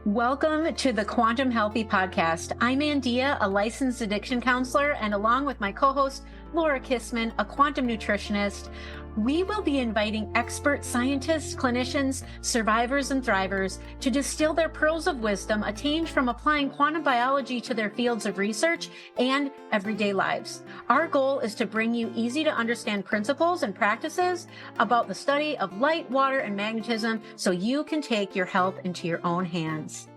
Welcome to the Quantum Healthy Podcast. I'm Andia, a licensed addiction counselor, and along with my co-host, Laura Kissman, a quantum nutritionist, we will be inviting expert scientists, clinicians, survivors, and thrivers to distill their pearls of wisdom attained from applying quantum biology to their fields of research and everyday lives. Our goal is to bring you easy to understand principles and practices about the study of light, water, and magnetism so you can take your health into your own hands.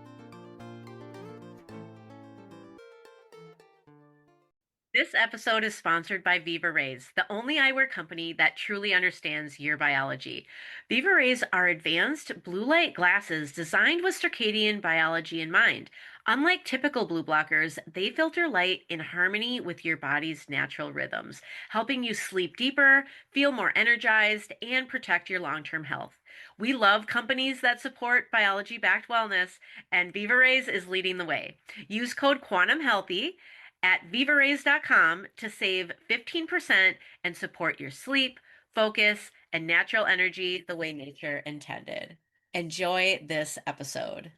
This episode is sponsored by Viva Rays, the only eyewear company that truly understands your biology. Viva Rays are advanced blue light glasses designed with circadian biology in mind. Unlike typical blue blockers, they filter light in harmony with your body's natural rhythms, helping you sleep deeper, feel more energized, and protect your long-term health. We love companies that support biology-backed wellness, and Viva Rays is leading the way. Use code QuantumHealthy at vivarays.com to save 15% and support your sleep, focus, and natural energy the way nature intended. Enjoy this episode.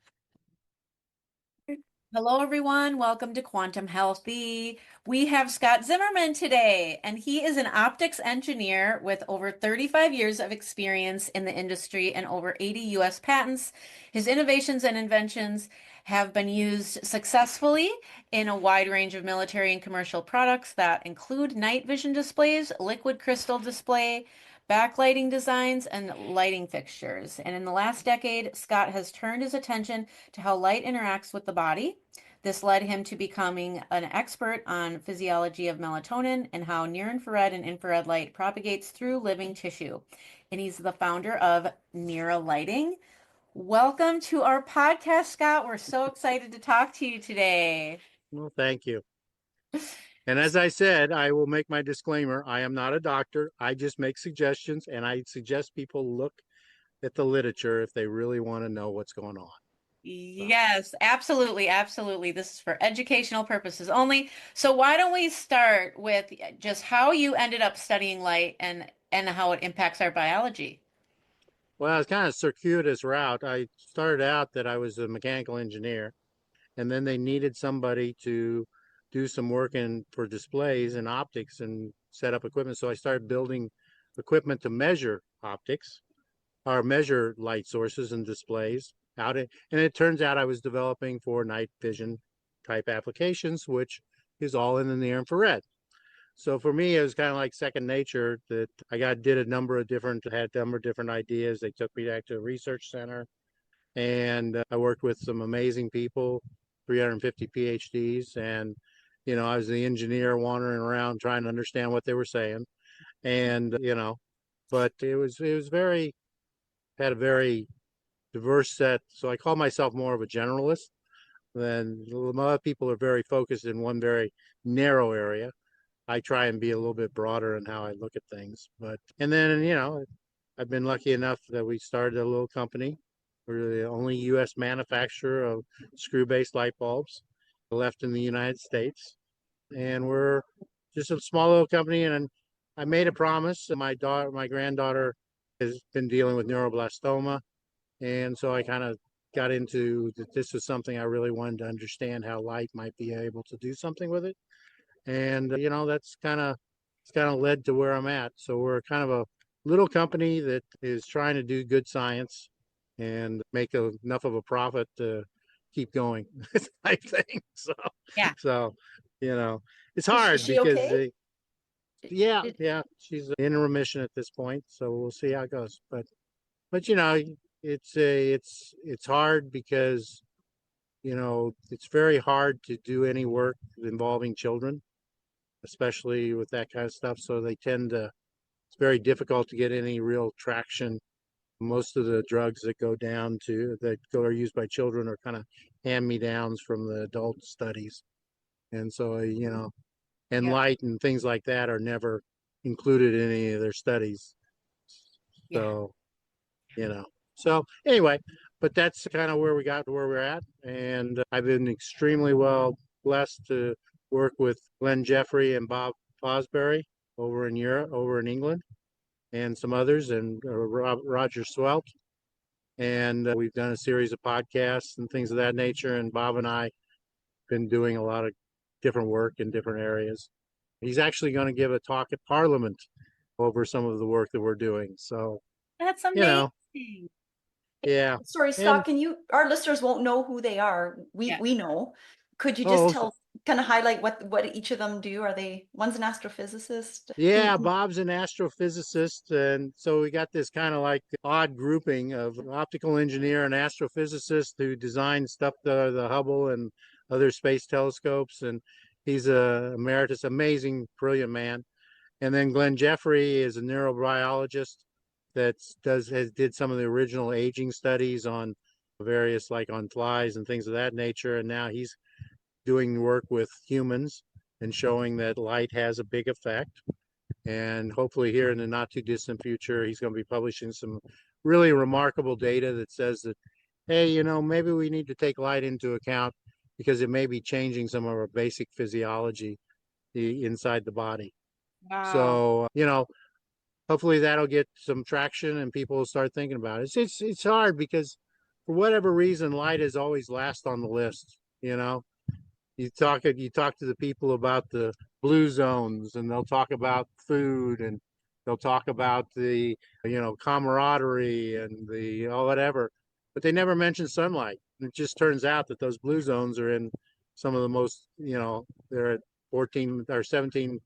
Hello, everyone. Welcome to Quantum Healthy. We have Scott Zimmerman today, and he is an optics engineer with over 35 years of experience in the industry and over 80 U.S. patents. His innovations and inventions have been used successfully in a wide range of military and commercial products that include night vision displays, liquid crystal display, backlighting designs, and lighting fixtures. And in the last decade, Scott has turned his attention to how light interacts with the body. This led him to becoming an expert on physiology of melatonin and how near-infrared and infrared light propagates through living tissue. And he's the founder of Lighting. Welcome to our podcast, Scott. We're so excited to talk to you today. Well, thank you. And as I said, I will make my disclaimer. I am not a doctor. I just make suggestions, and I suggest people look at the literature if they really want to know what's going on. Yes, absolutely, absolutely. This is for educational purposes only. So why don't we start with just how you ended up studying light and how it impacts our biology? Well, it's kind of a circuitous route. I started out that I was a mechanical engineer, and then they needed somebody to do some work for displays and optics and set up equipment. So I started building equipment to measure optics or measure light sources and displays out. And it turns out I was developing for night vision type applications, which is all in the near infrared. So for me, it was kind of like second nature that did a number of different ideas. They took me back to a research center, and I worked with some amazing people, 350 PhDs, and I was the engineer wandering around trying to understand what they were saying, and but it was had a very diverse set. So I call myself more of a generalist than a lot of people are very focused in one very narrow area. I try and be a little bit broader in how I look at things. And then, I've been lucky enough that we started a little company. We're the only U.S. manufacturer of screw-based light bulbs left in the United States. And we're just a small little company. And I made a promise. My granddaughter has been dealing with neuroblastoma. And so I kind of got into that this was something I really wanted to understand how light might be able to do something with it. And it's kind of led to where I'm at. So we're kind of a little company that is trying to do good science and make enough of a profit to keep going type thing. So Yeah. So it's hard Is she because okay? yeah, she's in remission at this point. So we'll see how it goes. But it's hard because it's very hard to do any work involving children, especially with that kind of stuff. So it's very difficult to get any real traction. Most of the drugs that are used by children are kind of hand-me-downs from the adult studies. And so, and light and things like that are never included in any of their studies. So, so anyway, but that's kind of where we got to where we're at. And I've been extremely well blessed to work with Glenn Jeffrey and Bob Fosbury over in England, and some others, and Roger Swelt. And we've done a series of podcasts and things of that nature. And Bob and I been doing a lot of different work in different areas. He's actually going to give a talk at Parliament over some of the work that we're doing. So, That's you know, amazing. yeah. Sorry, And Scott, can you, our listeners won't know who they are. Yeah. We know. Could you just oh, tell, kind of highlight what each of them do? Are they, one's an astrophysicist? yeah, Bob's an astrophysicist. And so we got this kind of like odd grouping of optical engineer and astrophysicist who designed stuff, the Hubble and other space telescopes. And he's a emeritus, amazing, brilliant man. And then Glenn Jeffrey is a neurobiologist that did some of the original aging studies on various, like on flies and things of that nature. And now he's doing work with humans and showing that light has a big effect. And hopefully here in the not too distant future, he's going to be publishing some really remarkable data that says that, hey, maybe we need to take light into account because it may be changing some of our basic physiology inside the body. Wow. So, hopefully that'll get some traction and people will start thinking about it. It's hard because for whatever reason, light is always last on the list. You talk to the people about the blue zones, and they'll talk about food, and they'll talk about the camaraderie and the whatever, but they never mention sunlight. And it just turns out that those blue zones are in some of the most, they're at 14 or 17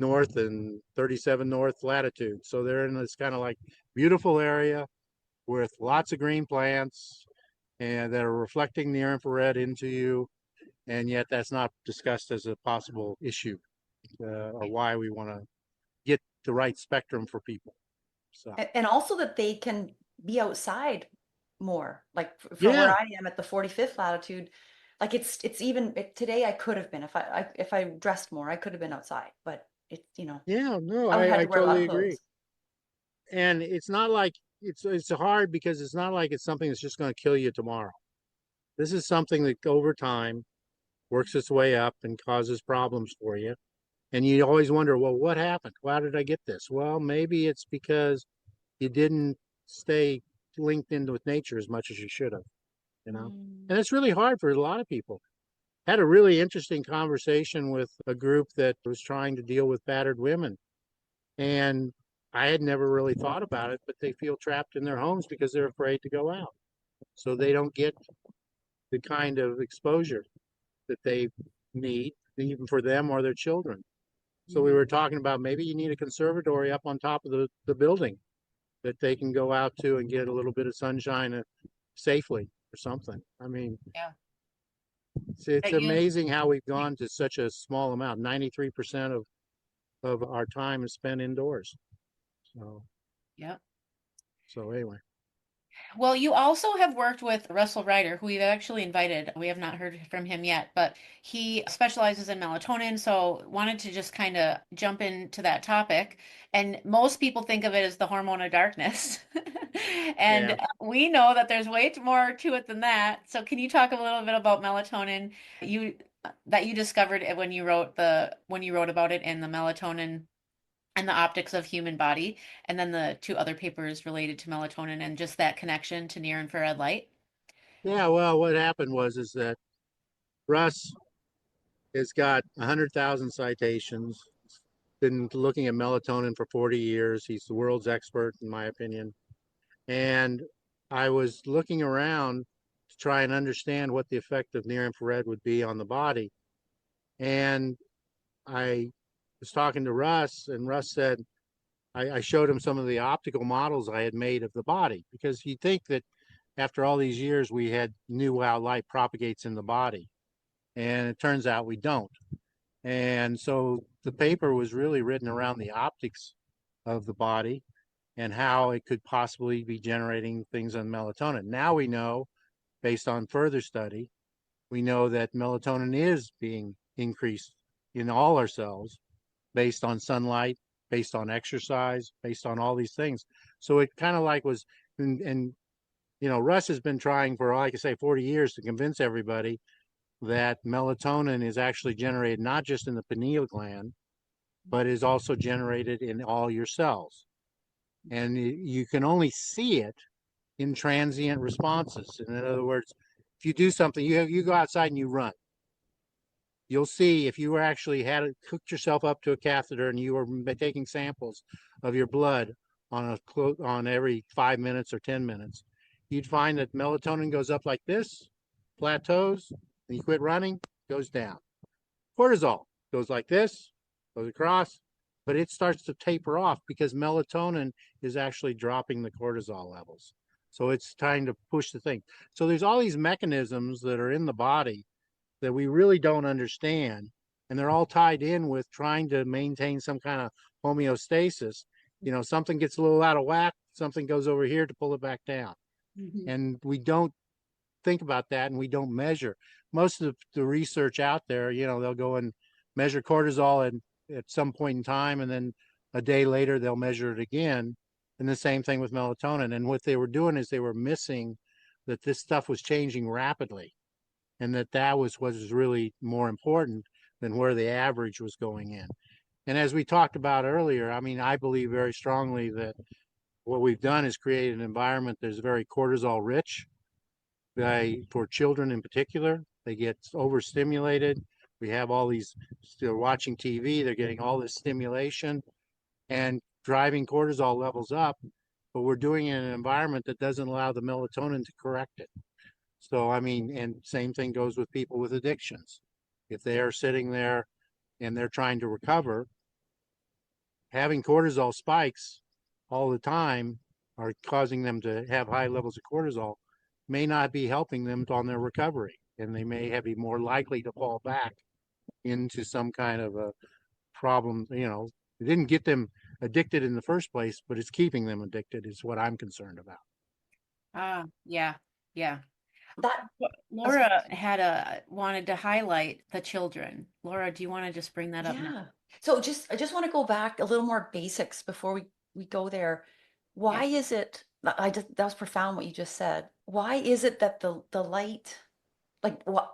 north and 37 north latitude, so they're in this kind of like beautiful area with lots of green plants and that are reflecting the infrared into you, and yet that's not discussed as a possible issue, or why we want to get the right spectrum for people. So And also that they can be outside more. Like from where yeah, I am at the 45th latitude, like it's even today I could have been if I dressed more, I could have been outside, but yeah, no, I would have had I to wear a lot totally of agree. clothes. And it's not like it's hard because it's not like it's something that's just going to kill you tomorrow. This is something that over time works its way up and causes problems for you. And you always wonder, well, what happened? Why did I get this? Well, maybe it's because you didn't stay linked in with nature as much as you should have. Mm. And it's really hard for a lot of people. Had a really interesting conversation with a group that was trying to deal with battered women. And I had never really thought about it, but they feel trapped in their homes because they're afraid to go out. So they don't get the kind of exposure that they need, even for them or their children. So we Mm. were talking about maybe you need a conservatory up on top of the building that they can go out to and get a little bit of sunshine safely or something. I mean, Yeah. it's That you, amazing how we've gone to such a small amount. 93% of our time is spent indoors. So, yeah. so anyway. Well, you also have worked with Russel Reiter, who we've actually invited. We have not heard from him yet, but he specializes in melatonin. So wanted to just kind of jump into that topic. And most people think of it as the hormone of darkness. Yeah. And we know that there's way more to it than that. So can you talk a little bit about melatonin you that you discovered it when you wrote about it in the melatonin and the optics of human body, and then the two other papers related to melatonin and just that connection to near infrared light. Yeah. Well, what happened is that Russ has got 100,000 citations, been looking at melatonin for 40 years. He's the world's expert, in my opinion. And I was looking around to try and understand what the effect of near infrared would be on the body. And I was talking to Russ, and Russ said, I showed him some of the optical models I had made of the body, because you'd think that after all these years we had knew how light propagates in the body. And it turns out we don't. And so the paper was really written around the optics of the body and how it could possibly be generating things on melatonin. Now we know, based on further study, we know that melatonin is being increased in all our cells based on sunlight, based on exercise, based on all these things. So it kind of like was, and Russ has been trying for, like I say, 40 years to convince everybody that melatonin is actually generated not just in the pineal gland, but is also generated in all your cells. And you can only see it in transient responses. And in other words, if you do something, you go outside and you run, you'll see if you were actually had hooked yourself up to a catheter and you were taking samples of your blood on every 5 minutes or 10 minutes, you'd find that melatonin goes up like this, plateaus, and you quit running, goes down. Cortisol goes like this, goes across, but it starts to taper off because melatonin is actually dropping the cortisol levels. So it's trying to push the thing. So there's all these mechanisms that are in the body that we really don't understand, and they're all tied in with trying to maintain some kind of homeostasis. Something gets a little out of whack, something goes over here to pull it back down. Mhm. And we don't think about that, and we don't measure. Most of the research out there, they'll go and measure cortisol at some point in time, and then a day later they'll measure it again. And the same thing with melatonin. And what they were doing is they were missing that this stuff was changing rapidly, and that was what was really more important than where the average was going in. And as we talked about earlier, I mean, I believe very strongly that what we've done is create an environment that's very cortisol rich. For children in particular, they get overstimulated. We have all these, they're watching TV, they're getting all this stimulation and driving cortisol levels up, but we're doing it in an environment that doesn't allow the melatonin to correct it. So, I mean, and same thing goes with people with addictions. If they are sitting there and they're trying to recover, having cortisol spikes all the time are causing them to have high levels of cortisol may not be helping them on their recovery. And they may be more likely to fall back into some kind of a problem. It didn't get them addicted in the first place, but it's keeping them addicted is what I'm concerned about. Yeah, yeah. That Laura wanted to highlight the children. Laura, do you want to just bring that up now? Yeah. So I just want to go back a little more basics before we go there. Yeah. Why is it that was profound what you just said. Why is it that the light, like what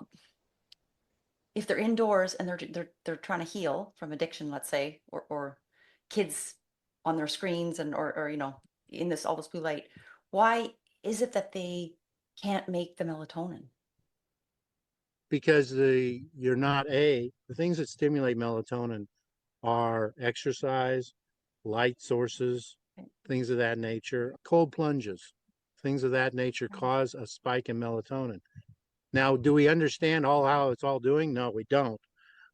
if they're indoors and they're trying to heal from addiction, let's say, or kids on their screens or in this all this blue light, why is it that they can't make the melatonin? Because you're not the things that stimulate melatonin are exercise, light sources, things of that nature, cold plunges, things of that nature cause a spike in melatonin. Now, do we understand how it's all doing? No, we don't.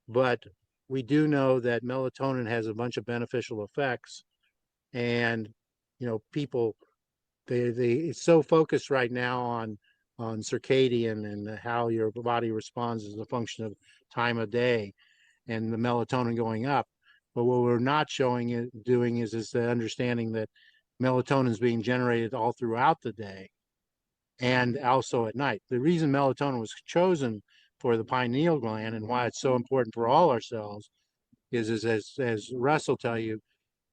But we do know that melatonin has a bunch of beneficial effects, and people they it's so focused right now on circadian and how your body responds as a function of time of day and the melatonin going up. But what we're not doing is the understanding that melatonin is being generated all throughout the day and also at night. The reason melatonin was chosen for the pineal gland and why it's so important for all our cells is as Russ will tell you,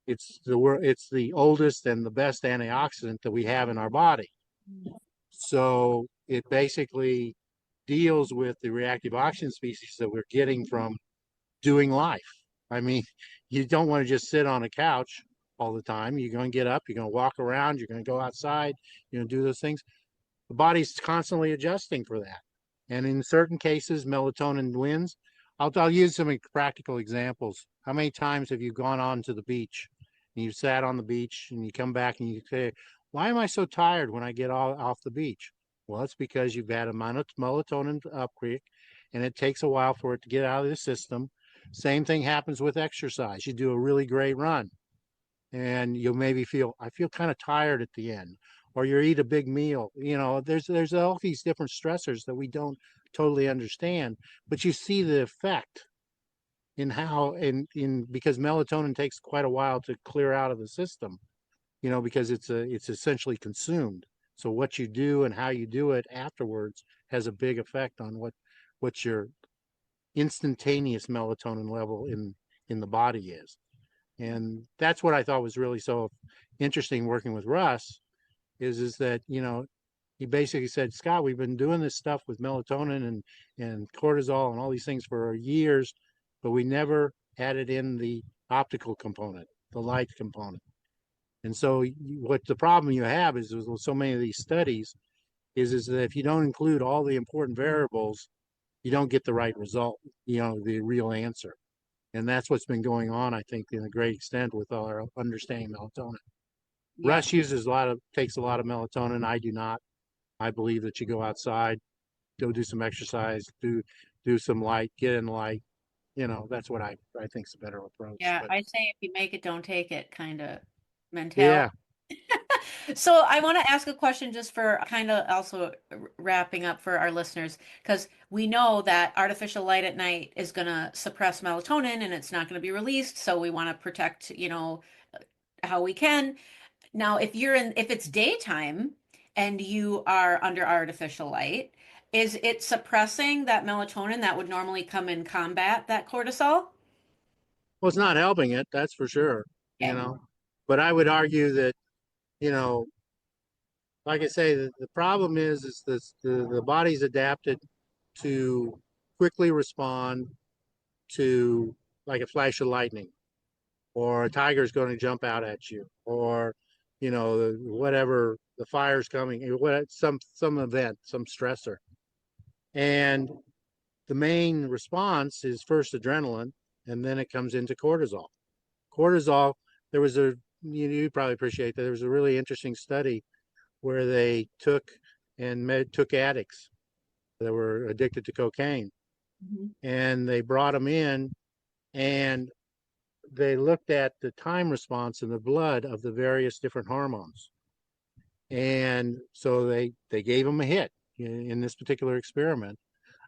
it's the oldest and the best antioxidant that we have in our body. So it basically deals with the reactive oxygen species that we're getting from doing life. I mean, you don't want to just sit on a couch all the time. You're going to get up, you're going to walk around, you're going to go outside, you're going to do those things. The body's constantly adjusting for that. And in certain cases, melatonin wins. I'll use some practical examples. How many times have you gone on to the beach and you sat on the beach and you come back and you say, why am I so tired when I get off the beach? Well, it's because you've had a melatonin upkick and it takes a while for it to get out of the system. Same thing happens with exercise. You do a really great run and you'll maybe I feel kind of tired at the end, or you eat a big meal. There's all these different stressors that we don't totally understand, but you see the effect in how in because melatonin takes quite a while to clear out of the system, because it's essentially consumed. So what you do and how you do it afterwards has a big effect on what your instantaneous melatonin level in the body is. And that's what I thought was really so interesting working with Russ is that, he basically said, Scott, we've been doing this stuff with melatonin and cortisol and all these things for years, but we never added in the optical component, the light component. And so what the problem you have is with so many of these studies is that if you don't include all the important variables, you don't get the right result, the real answer. And that's what's been going on, I think, in a great extent with our understanding melatonin. Yeah. Russ takes a lot of melatonin. I do not. I believe that you go outside, go do some exercise, do some light, get in light. That's what I think is a better approach. Yeah, But I say if you make it, don't take it kind of mentality. yeah, So I want to ask a question just for kind of also wrapping up for our listeners, because we know that artificial light at night is going to suppress melatonin and it's not going to be released. So we want to protect, how we can. Now, if it's daytime and you are under artificial light, is it suppressing that melatonin that would normally come and combat that cortisol? well, it's not helping it, that's for sure. You Okay. know, but I would argue that you know, like I say, the problem is this the body's adapted to quickly respond to like a flash of lightning, or a tiger's going to jump out at you, or whatever, the fire's coming, some event, some stressor. And the main response is first adrenaline, and then it comes into cortisol. Cortisol, there was you probably appreciate that there was a really interesting study where they took addicts that were addicted to cocaine, Mhm. and they brought them in, and they looked at the time response in the blood of the various different hormones. And so they gave them a hit in this particular experiment.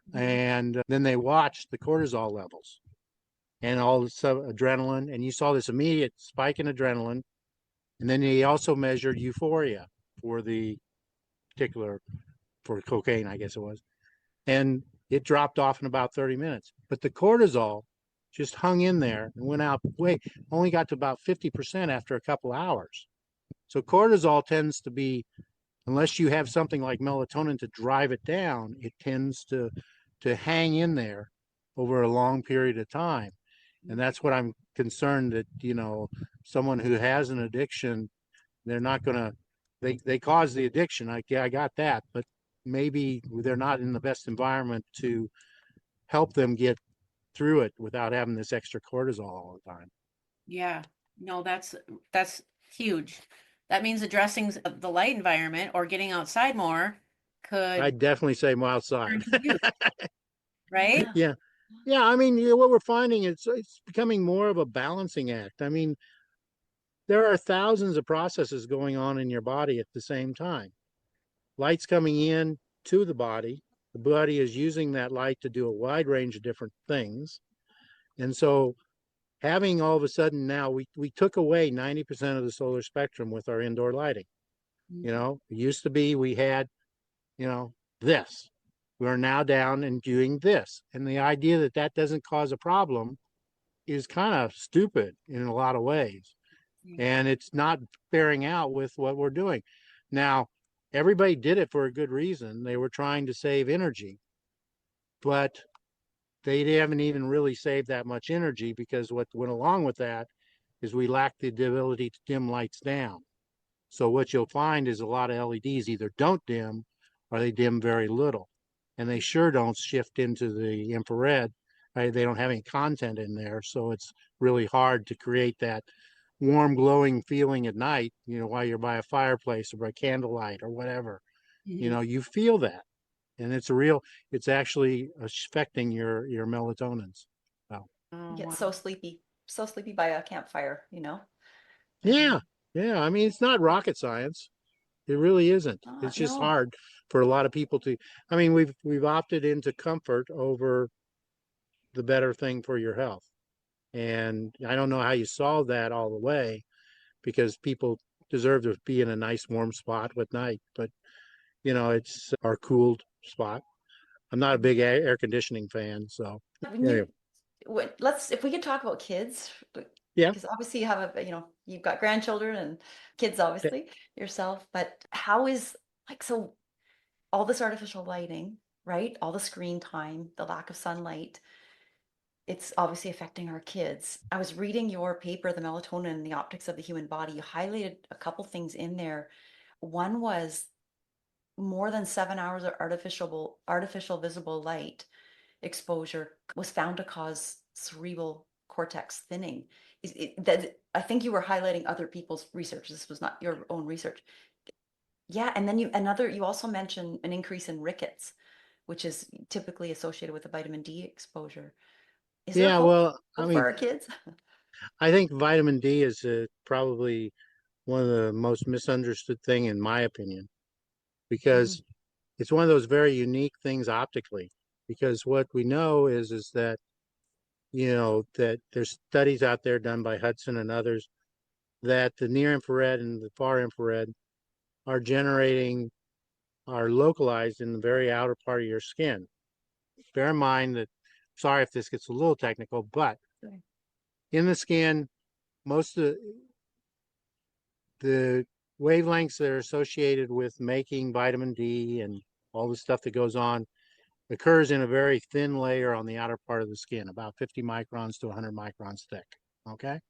Mhm. And then they watched the cortisol levels and all the adrenaline. And you saw this immediate spike in adrenaline. And then they also measured euphoria for the particular, for cocaine, I guess it was. And it dropped off in about 30 minutes. But the cortisol just hung in there and went out only got to about 50% after a couple hours. So cortisol tends to be, unless you have something like melatonin to drive it down, it tends to hang in there over a long period of time. And that's what I'm concerned that, someone who has an addiction, they're not going to, they cause the addiction. I got that, but maybe they're not in the best environment to help them get through it without having this extra cortisol all the time. Yeah. No, that's huge. That means addressing the light environment or getting outside more could I'd definitely say more outside. turn to use, right? Yeah. Yeah. Yeah, I mean, what we're finding is it's becoming more of a balancing act. I mean, there are thousands of processes going on in your body at the same time. Light's coming in to the body. The body is using that light to do a wide range of different things. And so having all of a sudden now we took away 90% of the solar spectrum with our indoor lighting. It used to be we had, this. We are now down and doing this. And the idea that that doesn't cause a problem is kind of stupid in a lot of ways. And it's not bearing out with what we're doing. Now, everybody did it for a good reason. They were trying to save energy, but they haven't even really saved that much energy, because what went along with that is we lack the ability to dim lights down. So what you'll find is a lot of LEDs either don't dim or they dim very little. And they sure don't shift into the infrared. Right? They don't have any content in there. So it's really hard to create that warm, glowing feeling at night, while you're by a fireplace or by candlelight or whatever. Mhm. You feel that. And it's actually affecting your melatonins. So, Oh, Get wow. so sleepy by a campfire. yeah. And Yeah. I mean, it's not rocket science. It really isn't. It's just no, hard for a lot of people to. I mean, we've opted into comfort over the better thing for your health, and I don't know how you solve that all the way, because people deserve to be in a nice warm spot with night, but it's our cooled spot. I'm not a big air conditioning fan, so when yeah, if we could talk about kids, yeah. because obviously you have you've got grandchildren and kids, obviously yourself, but how is so all this artificial lighting, right? All the screen time, the lack of sunlight. it's obviously affecting our kids. I was reading your paper, The Melatonin and the Optics of the Human Body. You highlighted a couple things in there. One was more than 7 hours of artificial visible light exposure was found to cause cerebral cortex thinning. I think you were highlighting other people's research. This was not your own research. Yeah, and then you also mentioned an increase in rickets, which is typically associated with a vitamin D exposure. Is there Yeah, well, I hope for mean, our kids? I think vitamin D is probably one of the most misunderstood thing in my opinion, Mhm. because it's one of those very unique things optically. Because what we know is that that there's studies out there done by Hudson and others that the near infrared and the far infrared are generating are localized in the very outer part of your skin. Bear in mind that, sorry if this gets a little technical, but Sorry. in the skin, most of the wavelengths that are associated with making vitamin D and all the stuff that goes on occurs in a very thin layer on the outer part of the skin, about 50 microns to 100 microns thick. Okay.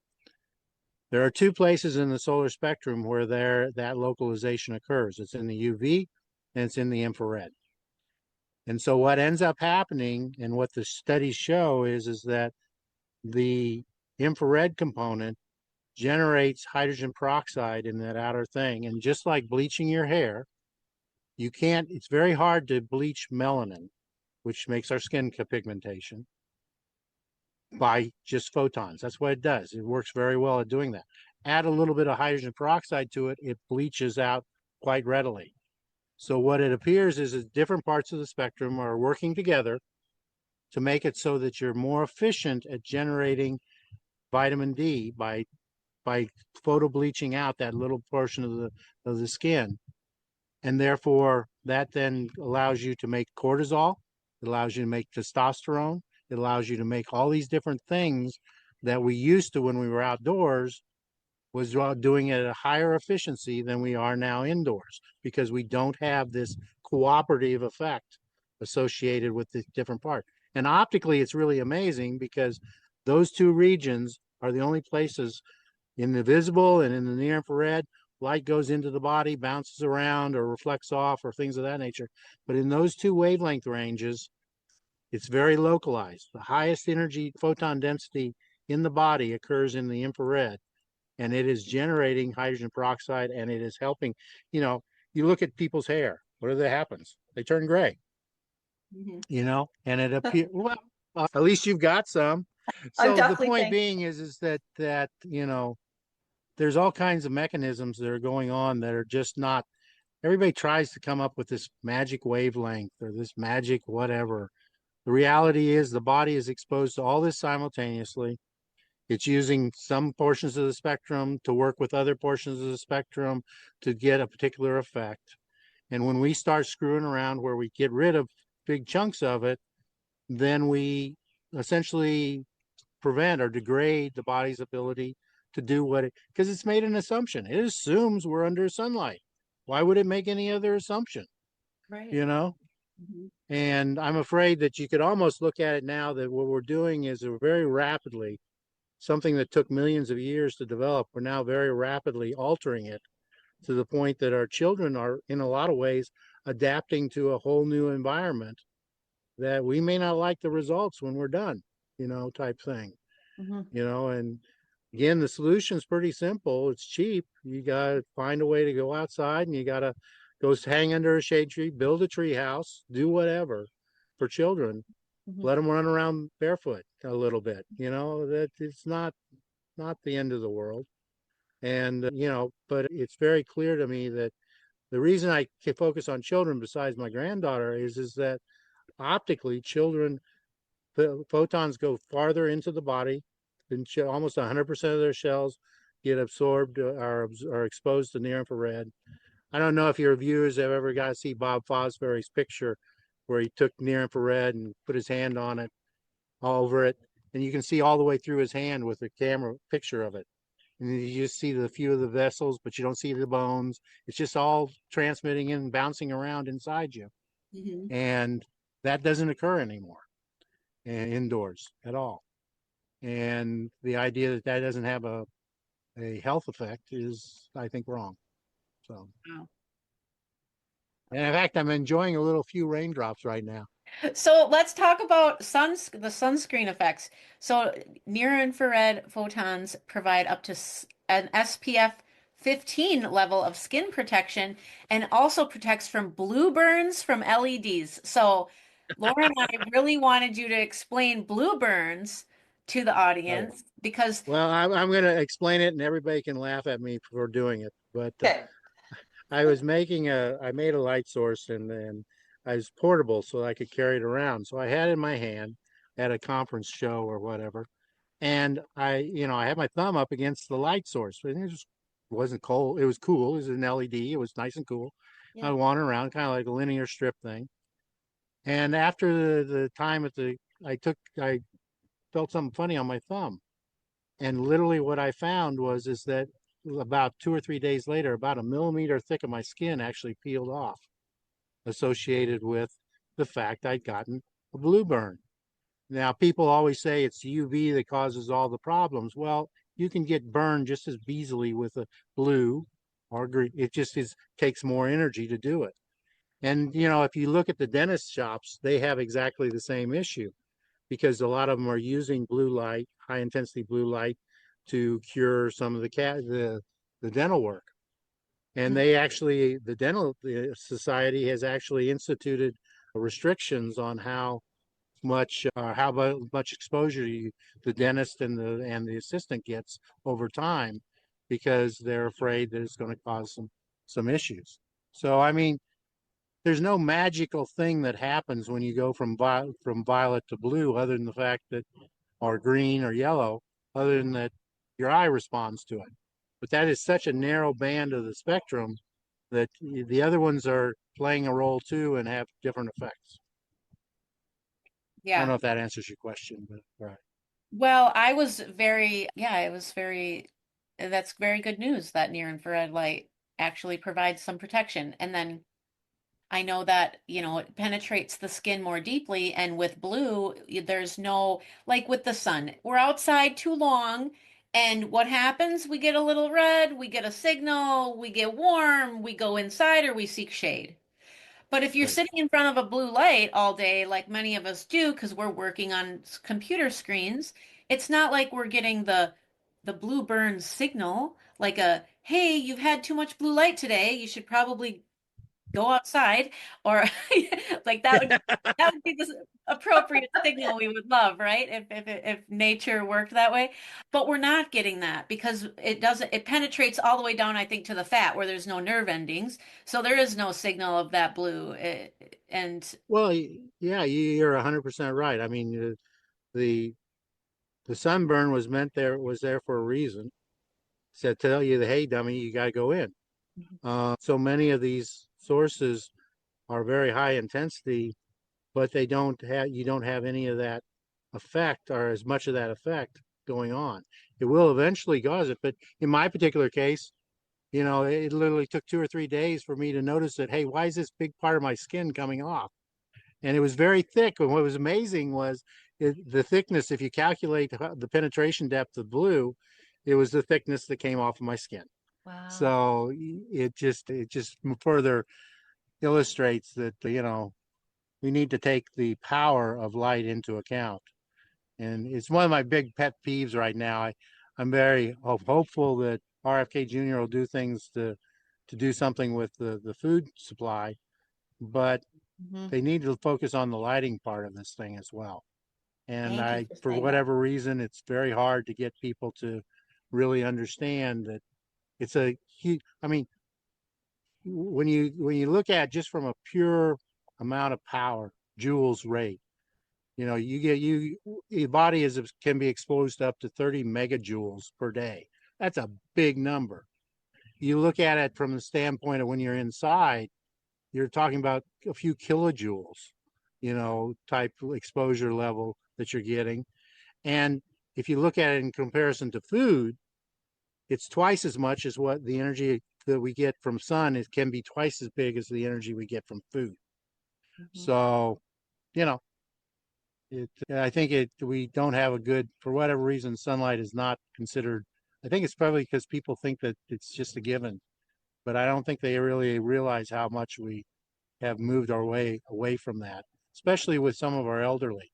There are two places in the solar spectrum where that localization occurs. It's in the UV and it's in the infrared. And so what ends up happening and what the studies show is that the infrared component generates hydrogen peroxide in that outer thing. And just like bleaching your hair, it's very hard to bleach melanin, which makes our skin pigmentation, by just photons. That's what it does. It works very well at doing that. Add a little bit of hydrogen peroxide to it, it bleaches out quite readily. So what it appears is that different parts of the spectrum are working together to make it so that you're more efficient at generating vitamin D by photo bleaching out that little portion of the skin. And therefore that then allows you to make cortisol, it allows you to make testosterone, it allows you to make all these different things that we used to when we were outdoors was doing it at a higher efficiency than we are now indoors, because we don't have this cooperative effect associated with the different parts. And optically, it's really amazing because those two regions are the only places in the visible and in the near infrared. Light goes into the body, bounces around or reflects off or things of that nature. But in those two wavelength ranges, it's very localized. The highest energy photon density in the body occurs in the infrared, and it is generating hydrogen peroxide, and it is helping. You look at people's hair, what happens? They turn gray, Mhm. and it appears, well, at least you've got some. I'm So the definitely point thankful. being is that there's all kinds of mechanisms that are going on that are just not, everybody tries to come up with this magic wavelength or this magic whatever. The reality is the body is exposed to all this simultaneously. It's using some portions of the spectrum to work with other portions of the spectrum to get a particular effect. And when we start screwing around where we get rid of big chunks of it, then we essentially prevent or degrade the body's ability to do what it, because it's made an assumption. It assumes we're under sunlight. Why would it make any other assumption? Right. You know? Mhm. And I'm afraid that you could almost look at it now that what we're doing is we're very rapidly, something that took millions of years to develop, we're now very rapidly altering it to the point that our children are, in a lot of ways, adapting to a whole new environment that we may not like the results when we're done, type thing, Mhm. and again, the solution's pretty simple. It's cheap. You got to find a way to go outside and you got to go hang under a shade tree, build a tree house, do whatever for children. Mhm. Let them run around barefoot a little bit, that it's not the end of the world. And, but it's very clear to me that the reason I can focus on children besides my granddaughter is that optically children, the photons go farther into the body than almost 100% of their shells get absorbed are exposed to near infrared. I don't know if your viewers have ever got to see Bob Fosbury's picture where he took near infrared and put his hand on it, all over it, and you can see all the way through his hand with a camera picture of it. And you just see the few of the vessels, but you don't see the bones. It's just all transmitting and bouncing around inside you. Mhm. And that doesn't occur anymore indoors at all. And the idea that that doesn't have a health effect is, I think, wrong. So, Wow. and in fact, I'm enjoying a little few raindrops right now. So let's talk about the sunscreen effects. So near infrared photons provide up to an SPF 15 level of skin protection and also protects from blue burns from LEDs. So Laura and I really wanted you to explain blue burns to the Right. audience because Well, I'm going to explain it, and everybody can laugh at me for doing it. But Okay. I made a light source, and I was portable, so I could carry it around. So I had it in my hand at a conference show or whatever, and I had my thumb up against the light source, and it just wasn't cold. It was cool. It was an LED. It was nice and cool. I Yeah. wandered around, kind of like a linear strip thing. And after the time I felt something funny on my thumb. And literally what I found was is that about 2 or 3 days later, about a millimeter thick of my skin actually peeled off, associated with the fact I'd gotten a blue burn. Now, people always say it's UV that causes all the problems. Well, you can get burned just as easily with a blue or green. It just takes more energy to do it. And if you look at the dentist shops, they have exactly the same issue because a lot of them are using blue light, high intensity blue light, to cure some of the dental work. And Mhm. the dental society has actually instituted restrictions on how much exposure the dentist and the assistant gets over time, because they're afraid that it's going to cause some issues. So I mean, there's no magical thing that happens when you go from violet to blue, other than the fact that, or green or yellow, other than that your eye responds to it. But that is such a narrow band of the spectrum that the other ones are playing a role too and have different effects. I don't yeah. know if that answers your question, but right. Well, I was very, yeah, it was very, that's very good news that near infrared light actually provides some protection. And then I know that, it penetrates the skin more deeply. And with blue, there's no, like with the sun, we're outside too long. And what happens? We get a little red, we get a signal, we get warm, we go inside or we seek shade. But if you're Right. sitting in front of a blue light all day, like many of us do, because we're working on computer screens, it's not like we're getting the blue burn signal, like hey, you've had too much blue light today. You should probably go outside, or like that would be the appropriate signal we would love, right? If nature worked that way. But we're not getting that because it penetrates all the way down, I think, to the fat where there's no nerve endings. So there is no signal of that blue. And Well, yeah, you're 100% right. I mean, the the sunburn was there for a reason. Said tell you that, hey, dummy, you got to go in. Mhm. So many of these sources are very high intensity, but you don't have any of that effect, or as much of that effect going on. It will eventually cause it, but in my particular case, it literally took 2 or 3 days for me to notice that, hey, why is this big part of my skin coming off? And it was very thick. And what was amazing was the thickness. If you calculate the penetration depth of blue, it was the thickness that came off of my skin. Wow. So it just further illustrates that we need to take the power of light into account. And it's one of my big pet peeves right now. I'm very hopeful that RFK Jr. will do things to do something with the food supply, but Mhm. they need to focus on the lighting part of this thing as well. And Thank you for for saying that. whatever reason, it's very hard to get people to really understand that it's a huge. I mean, when you look at just from a pure amount of power, joules rate, your body can be exposed up to 30 megajoules per day. That's a big number. You look at it from the standpoint of when you're inside, you're talking about a few kilojoules, type exposure level that you're getting. And if you look at it in comparison to food, it's twice as much as what the energy that we get from sun. It can be twice as big as the energy we get from food. Mhm. So, you know, I think we don't have a good, for whatever reason, sunlight is not considered. I think it's probably because people think that it's just a given, but I don't think they really realize how much we have moved our way away from that, especially with some of our elderly.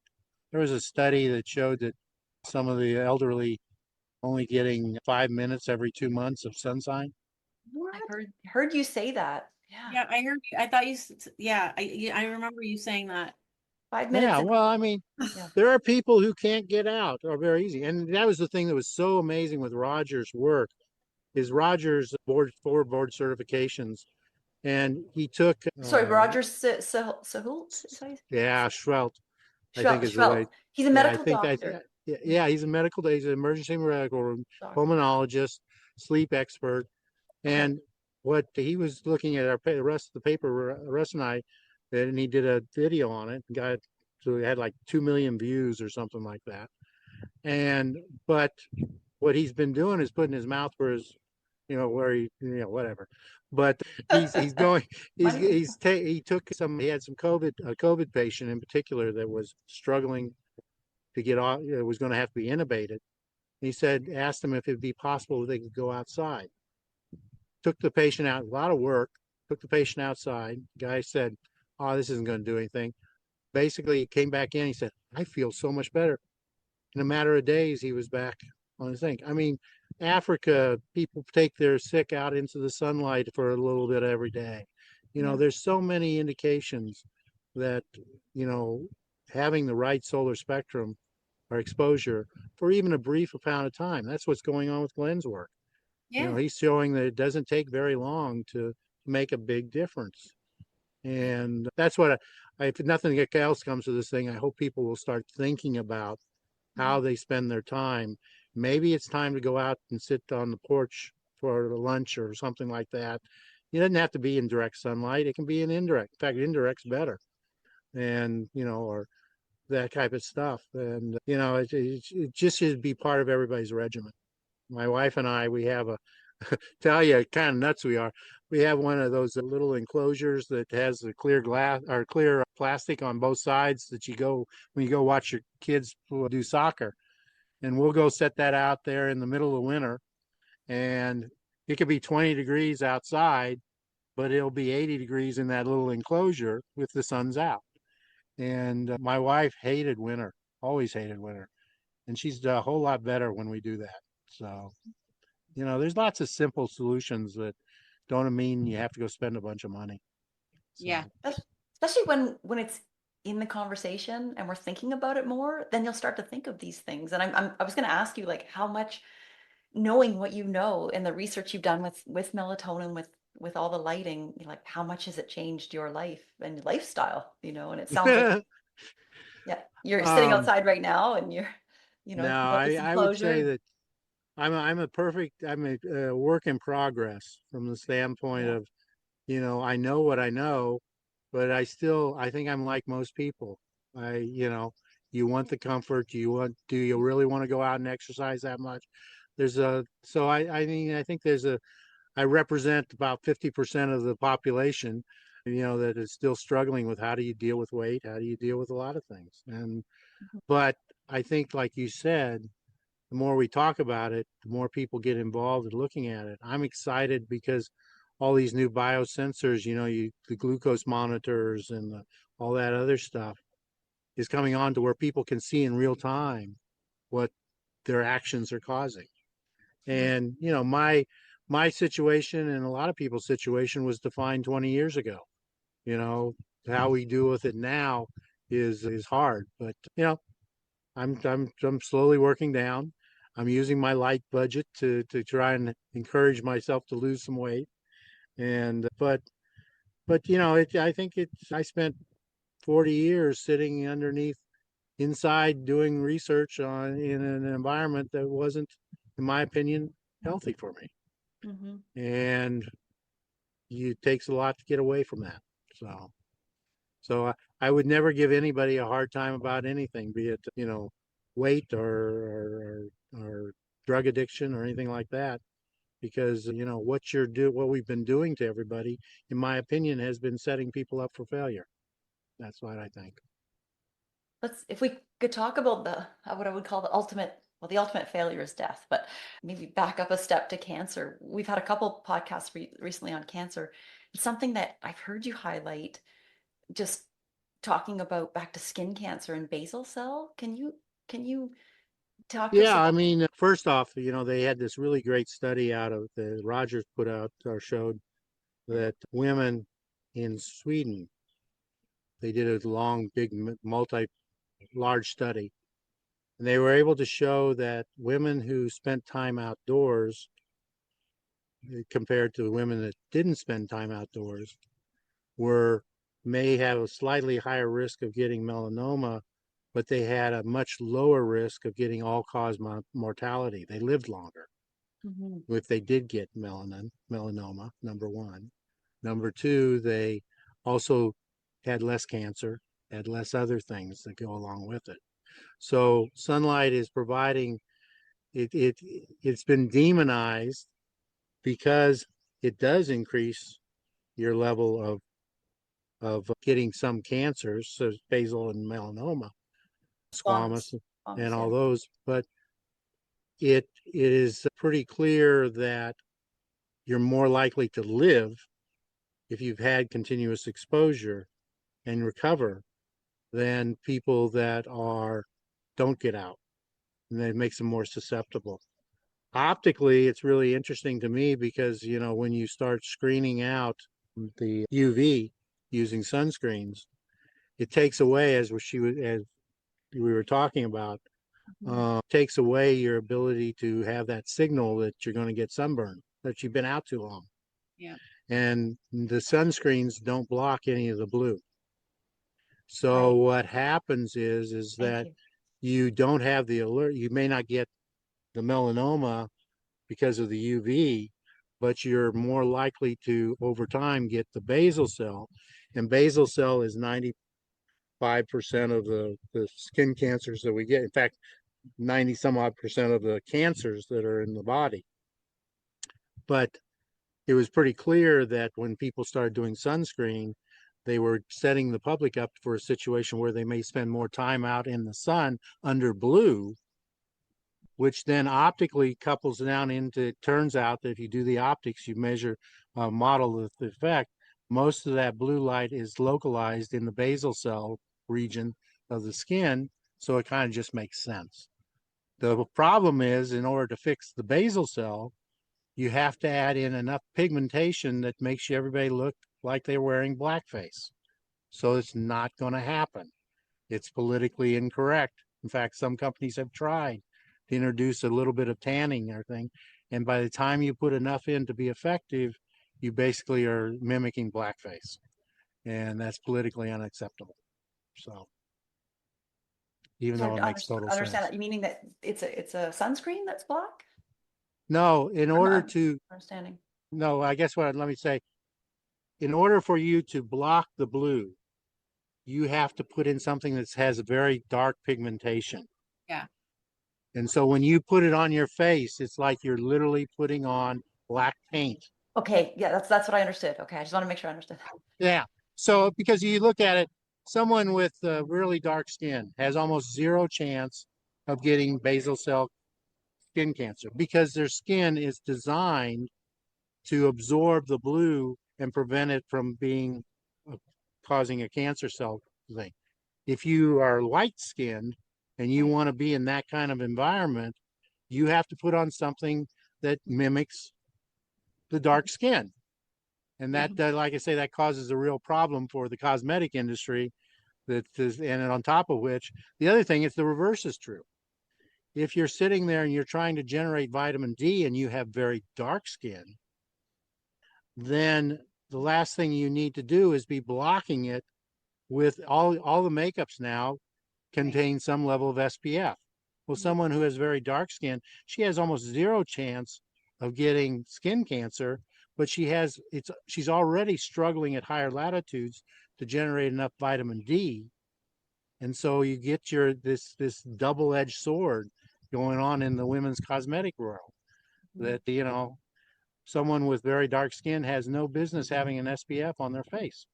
There was a study that showed that some of the elderly only getting 5 minutes every 2 months of sunshine. I What? heard you say that. Yeah. Yeah, I heard you. I thought yeah, I remember you saying that. 5 minutes Yeah, and well, I mean, yeah. there are people who can't get out or very easy. And that was the thing that was so amazing with Roger's work is Roger's board certifications. And he took, Sorry, Roger Sahult? yeah, Schwelt, I think is the way. Schwelt. He's a Yeah, I medical think, doctor. yeah, he's an emergency medical room Doctor. pulmonologist, sleep expert. Okay. And what he was looking at the rest of the paper, Russ and I, and he did a video on it, got, so it had like 2 million views or something like that. And, but what he's been doing is putting his mouth where his, where he, whatever. But he's going, Money. he had some COVID, a COVID patient in particular that was struggling to get off, was going to have to be intubated. He said, asked him if it'd be possible if they could go outside. Took the patient out, a lot of work, took the patient outside. The guy said, oh, this isn't going to do anything. Basically, he came back in. He said, I feel so much better. In a matter of days, he was back on his thing. I mean, Africa, people take their sick out into the sunlight for a little bit every day. Yeah. There's so many indications that, you know, having the right solar spectrum or exposure for even a brief amount of time. That's what's going on with Glenn's work. Yeah. He's showing that it doesn't take very long to make a big difference. And that's what if nothing else comes to this thing, I hope people will start thinking about how they spend their time. Maybe it's time to go out and sit on the porch for lunch or something like that. It doesn't have to be in direct sunlight. It can be in indirect. In fact, indirect's better. And, or that type of stuff. And, it just should be part of everybody's regimen. My wife and I, we have tell you kind of nuts we are. We have one of those little enclosures that has a clear glass or clear plastic on both sides that you go when you go watch your kids do soccer. And we'll go set that out there in the middle of winter. And it could be 20 degrees outside, but it'll be 80 degrees in that little enclosure with the sun's out. And my wife hated winter, always hated winter. And she's a whole lot better when we do that. So there's lots of simple solutions that don't mean you have to go spend a bunch of money. Yeah. So, Especially when it's in the conversation and we're thinking about it more, then you'll start to think of these things. And I was going to ask you like how much knowing what you know and the research you've done with melatonin, with all the lighting, like how much has it changed your life and lifestyle, and it sounds like yeah, you're sitting um, outside right now and you're, no, you got this I would say enclosure. that I'm a work in progress from the standpoint Yeah. of, I know what I know, but I think I'm like most people. You want the comfort. Do you really want to go out and exercise that much? So I mean, I think I represent about 50% of the population, that is still struggling with how do you deal with weight? How do you deal with a lot of things? Mhm. But I think, like you said, the more we talk about it, the more people get involved in looking at it. I'm excited because all these new biosensors, the glucose monitors and all that other stuff is coming on to where people can see in real time what their actions are causing. Yeah. And my situation and a lot of people's situation was defined 20 years ago. You know, how we deal with it now is hard, but I'm slowly working down. I'm using my light budget to try and encourage myself to lose some weight. And but I think I spent 40 years sitting underneath inside doing research on in an environment that wasn't, in my opinion, healthy for me. Hmm. And it takes a lot to get away from that. So I would never give anybody a hard time about anything, be it weight or drug addiction or anything like that, because what we've been doing to everybody, in my opinion, has been setting people up for failure. That's what I think. if we could talk about the what I would call the ultimate failure is death, but maybe back up a step to cancer. We've had a couple podcasts recently on cancer. It's something that I've heard you highlight, just talking about back to skin cancer and basal cell. Can you talk to us Yeah, I about? mean, first off, they had this really great study out of the Rogers put out or showed that women in Sweden, they did a long, big, large study, and they were able to show that women who spent time outdoors compared to women that didn't spend time outdoors were may have a slightly higher risk of getting melanoma, but they had a much lower risk of getting all-cause mortality. They lived longer Mhm. if they did get melanoma, number one. Number two, they also had less cancer, had less other things that go along with it. So sunlight is providing it's been demonized because it does increase your level of getting some cancers, so basal and melanoma, squamous, and Squamous, all yeah. those. But it is pretty clear that you're more likely to live if you've had continuous exposure and recover than people that are don't get out, and that makes them more susceptible. Optically, it's really interesting to me because when you start screening out the UV using sunscreens, it takes away, as we were talking about, Mhm. takes away your ability to have that signal that you're going to get sunburn, that you've been out too long. Yeah. And the sunscreens don't block any of the blue. So Right. what happens is Thank that you. you don't have the alert. You may not get the melanoma because of the UV, but you're more likely to, over time, get the basal cell. And basal cell is 95% of the skin cancers that we get. In fact, 90 some odd percent of the cancers that are in the body. But it was pretty clear that when people started doing sunscreen, they were setting the public up for a situation where they may spend more time out in the sun under blue, which then optically couples down into, it turns out that if you do the optics, you measure, model the effect, most of that blue light is localized in the basal cell region of the skin. So it kind of just makes sense. The problem is, in order to fix the basal cell, you have to add in enough pigmentation that makes everybody look like they're wearing blackface. So it's not going to happen. It's politically incorrect. In fact, some companies have tried to introduce a little bit of tanning or thing. And by the time you put enough in to be effective, you basically are mimicking blackface. And that's politically unacceptable. So even So though it makes total understand sense. that. You meaning that it's a sunscreen that's black? No, in I'm order not to, understanding. no, I guess let me say, in order for you to block the blue, you have to put in something that has a very dark pigmentation. Yeah. And so when you put it on your face, it's like you're literally putting on black paint. Okay, yeah, that's what I understood. Okay, I just want to make sure I understood. Yeah. So because you look at it, someone with really dark skin has almost zero chance of getting basal cell skin cancer because their skin is designed to absorb the blue and prevent it from being uh, causing a cancer cell thing. If you are light skinned and you Right. want to be in that kind of environment, you have to put on something that mimics the dark skin. And that, Mhm. like I say, that causes a real problem for the cosmetic industry. And on top of which, the other thing is the reverse is true. If you're sitting there and you're trying to generate vitamin D and you have very dark skin, then the last thing you need to do is be blocking it with all the makeups now Right. contain some level of SPF. Well, Mhm. someone who has very dark skin, she has almost zero chance of getting skin cancer, but she's already struggling at higher latitudes to generate enough vitamin D. And so you get this double-edged sword going on in the women's cosmetic world Mhm. that someone with very dark skin has no business having an SPF on their face.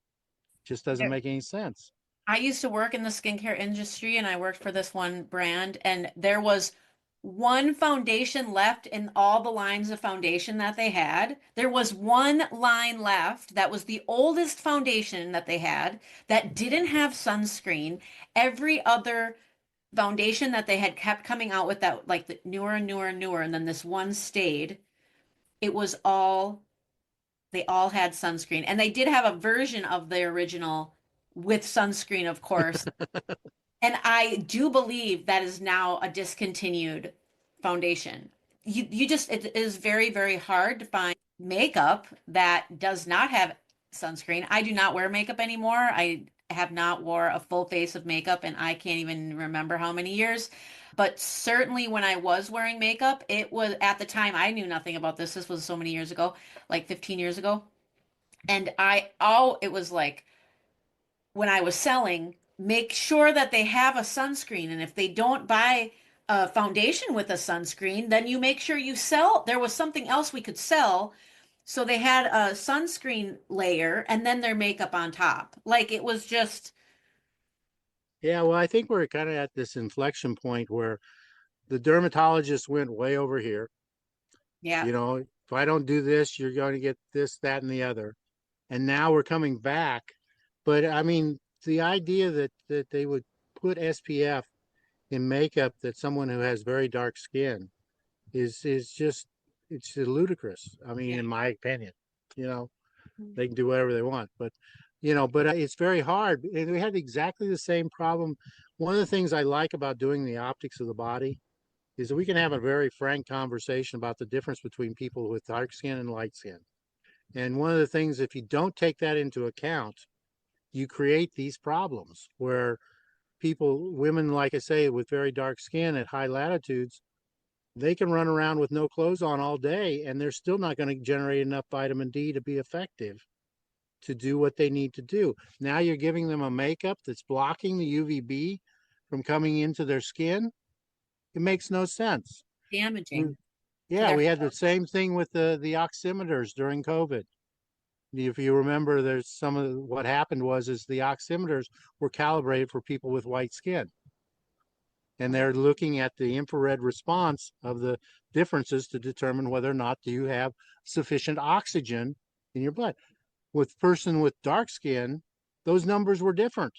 Just doesn't It- make any sense. I used to work in the skincare industry and I worked for this one brand, and there was one foundation left in all the lines of foundation that they had. There was one line left that was the oldest foundation that they had that didn't have sunscreen. Every other foundation that they had kept coming out with, that like the newer and newer and newer, and then this one stayed. It was all, they all had sunscreen, and they did have a version of the original with sunscreen, of course. And I do believe that is now a discontinued foundation. You just, it is very, very hard to find makeup that does not have sunscreen. I do not wear makeup anymore. I have not wore a full face of makeup and I can't even remember how many years. But certainly when I was wearing makeup, it was at the time I knew nothing about this. This was so many years ago, like 15 years ago. And it was like when I was selling, make sure that they have a sunscreen. And if they don't buy a foundation with a sunscreen, then you make sure you sell. There was something else we could sell. So they had a sunscreen layer and then their makeup on top. Like it was just, Yeah, well, I think we're kind of at this inflection point where the dermatologist went way over here. yeah, You know, if I don't do this, you're going to get this, that, and the other. And now we're coming back. But I mean, the idea that they would put SPF in makeup that someone who has very dark skin is just it's ludicrous. I mean, yeah. in my opinion, you know, they can do whatever they want, but it's very hard. And we had exactly the same problem. One of the things I like about doing the optics of the body is that we can have a very frank conversation about the difference between people with dark skin and light skin. And one of the things, if you don't take that into account, you create these problems where people, women, like I say, with very dark skin at high latitudes, they can run around with no clothes on all day and they're still not going to generate enough vitamin D to be effective to do what they need to do. Now you're giving them a makeup that's blocking the UVB from coming into their skin. It makes no sense. Damaging to Yeah, their, we had the same thing with the oximeters during COVID. If you remember, there's some of what happened was is the oximeters were calibrated for people with white skin, and they're looking at the infrared response of the differences to determine whether or not do you have sufficient oxygen in your blood. With person with dark skin, those numbers were different,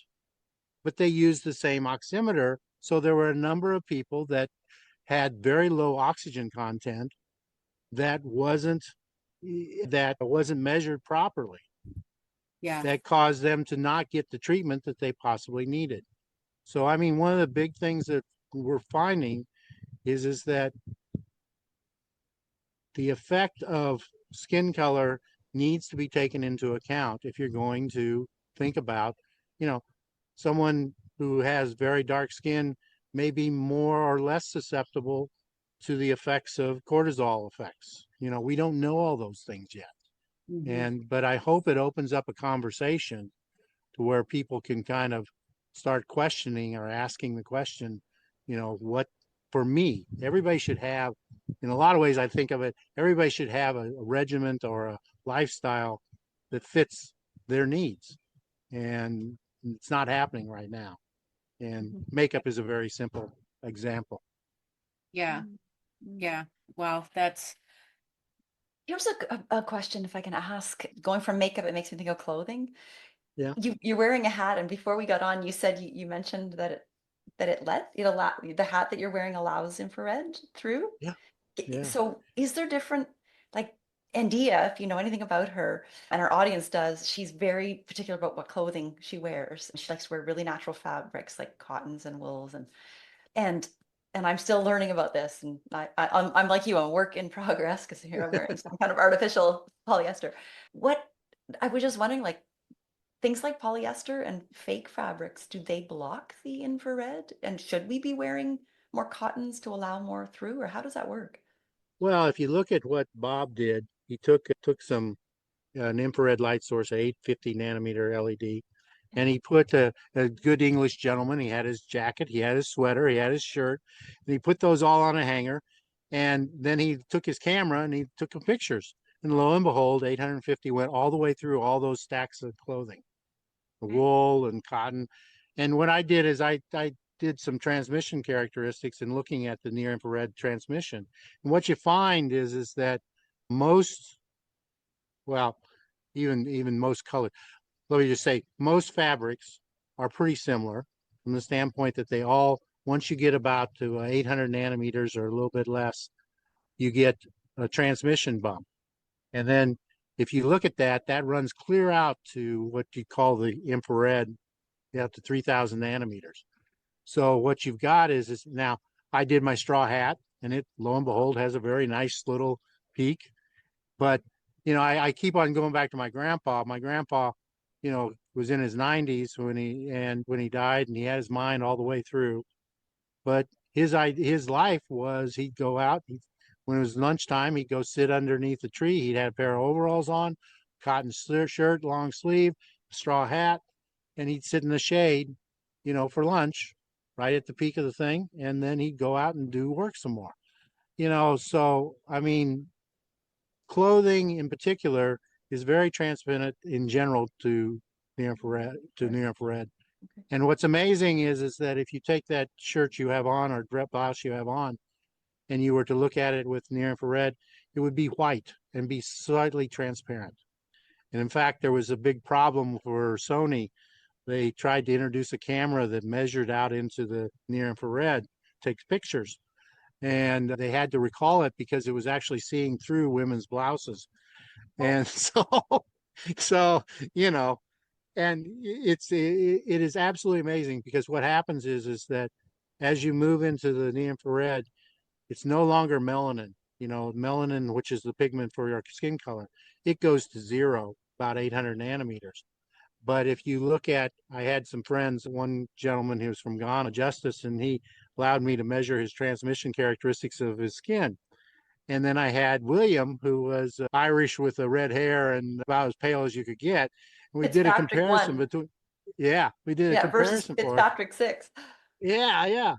but they used the same oximeter. So there were a number of people that had very low oxygen content that wasn't measured properly, yeah. that caused them to not get the treatment that they possibly needed. So I mean, one of the big things that we're finding is that the effect of skin color needs to be taken into account if you're going to think about, you know, someone who has very dark skin may be more or less susceptible to the effects of cortisol effects. We don't know all those things yet. Mhm. But I hope it opens up a conversation to where people can kind of start questioning or asking the question, what for me, everybody should have, in a lot of ways, I think of it, everybody should have a regiment or a lifestyle that fits their needs. And it's not happening right now. And Mhm. makeup is a very simple example. Yeah, Mm. Mm. yeah. Well, that's, Here's a question, if I can ask. Going from makeup, it makes me think of clothing. Yeah, You're wearing a hat, and before we got on, you said you mentioned that the hat that you're wearing allows infrared through. yeah, yeah. So is there different, like, Andia, if you know anything about her, and our audience does, she's very particular about what clothing she wears. She likes to wear really natural fabrics like cottons and wools, and and I'm still learning about this. And I'm like you, I'm a work in progress because here I'm wearing some kind of artificial polyester. What I was just wondering, like, things like polyester and fake fabrics, do they block the infrared? And should we be wearing more cottons to allow more through, or how does that work? Well, if you look at what Bob did, he took some an infrared light source, a 850 nanometer LED, and he put a good English gentleman. He had his jacket, he had his sweater, he had his shirt, and he put those all on a hanger. And then he took his camera and he took pictures. And lo and behold, 850 went all the way through all those stacks of clothing, the wool and cotton. And what I did is I did some transmission characteristics in looking at the near infrared transmission. And what you find is that most, well, even most color, let me just say, most fabrics are pretty similar from the standpoint that they all, once you get about to 800 nanometers or a little bit less, you get a transmission bump. And then if you look at that, that runs clear out to what you call the infrared, up to 3000 nanometers. So what you've got is now I did my straw hat, and it, lo and behold, has a very nice little peak. But, I keep on going back to my grandpa. My grandpa, was in his 90s when he died, and he had his mind all the way through. But his life was he'd go out, when it was lunchtime, he'd go sit underneath a tree. He'd have a pair of overalls on, cotton shirt, long sleeve, straw hat, and he'd sit in the shade, for lunch, right at the peak of the thing, and then he'd go out and do work some more. So I mean, clothing in particular is very transparent in general to near infrared. Okay. And what's amazing is that if you take that shirt you have on or blouse you have on, and you were to look at it with near infrared, it would be white and be slightly transparent. And in fact, there was a big problem for Sony. They tried to introduce a camera that measured out into the near infrared, takes pictures, and they had to recall it because it was actually seeing through women's blouses. And so, you know, and it is absolutely amazing, because what happens is that as you move into the near infrared, it's no longer melanin. Melanin, which is the pigment for your skin color, it goes to zero, about 800 nanometers. But if you look at, I had some friends, one gentleman who was from Ghana, Justice, and he allowed me to measure his transmission characteristics of his skin. And then I had William, who was Irish with a red hair and about as pale as you could get. And we did a Fitzpatrick comparison 1. between, yeah, we did a Yeah, versus comparison for it. Fitzpatrick 6. Yeah, yeah.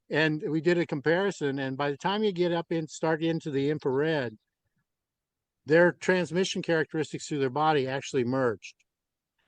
And we did a comparison. And by the time you get up and start into the infrared, their transmission characteristics through their body actually merged.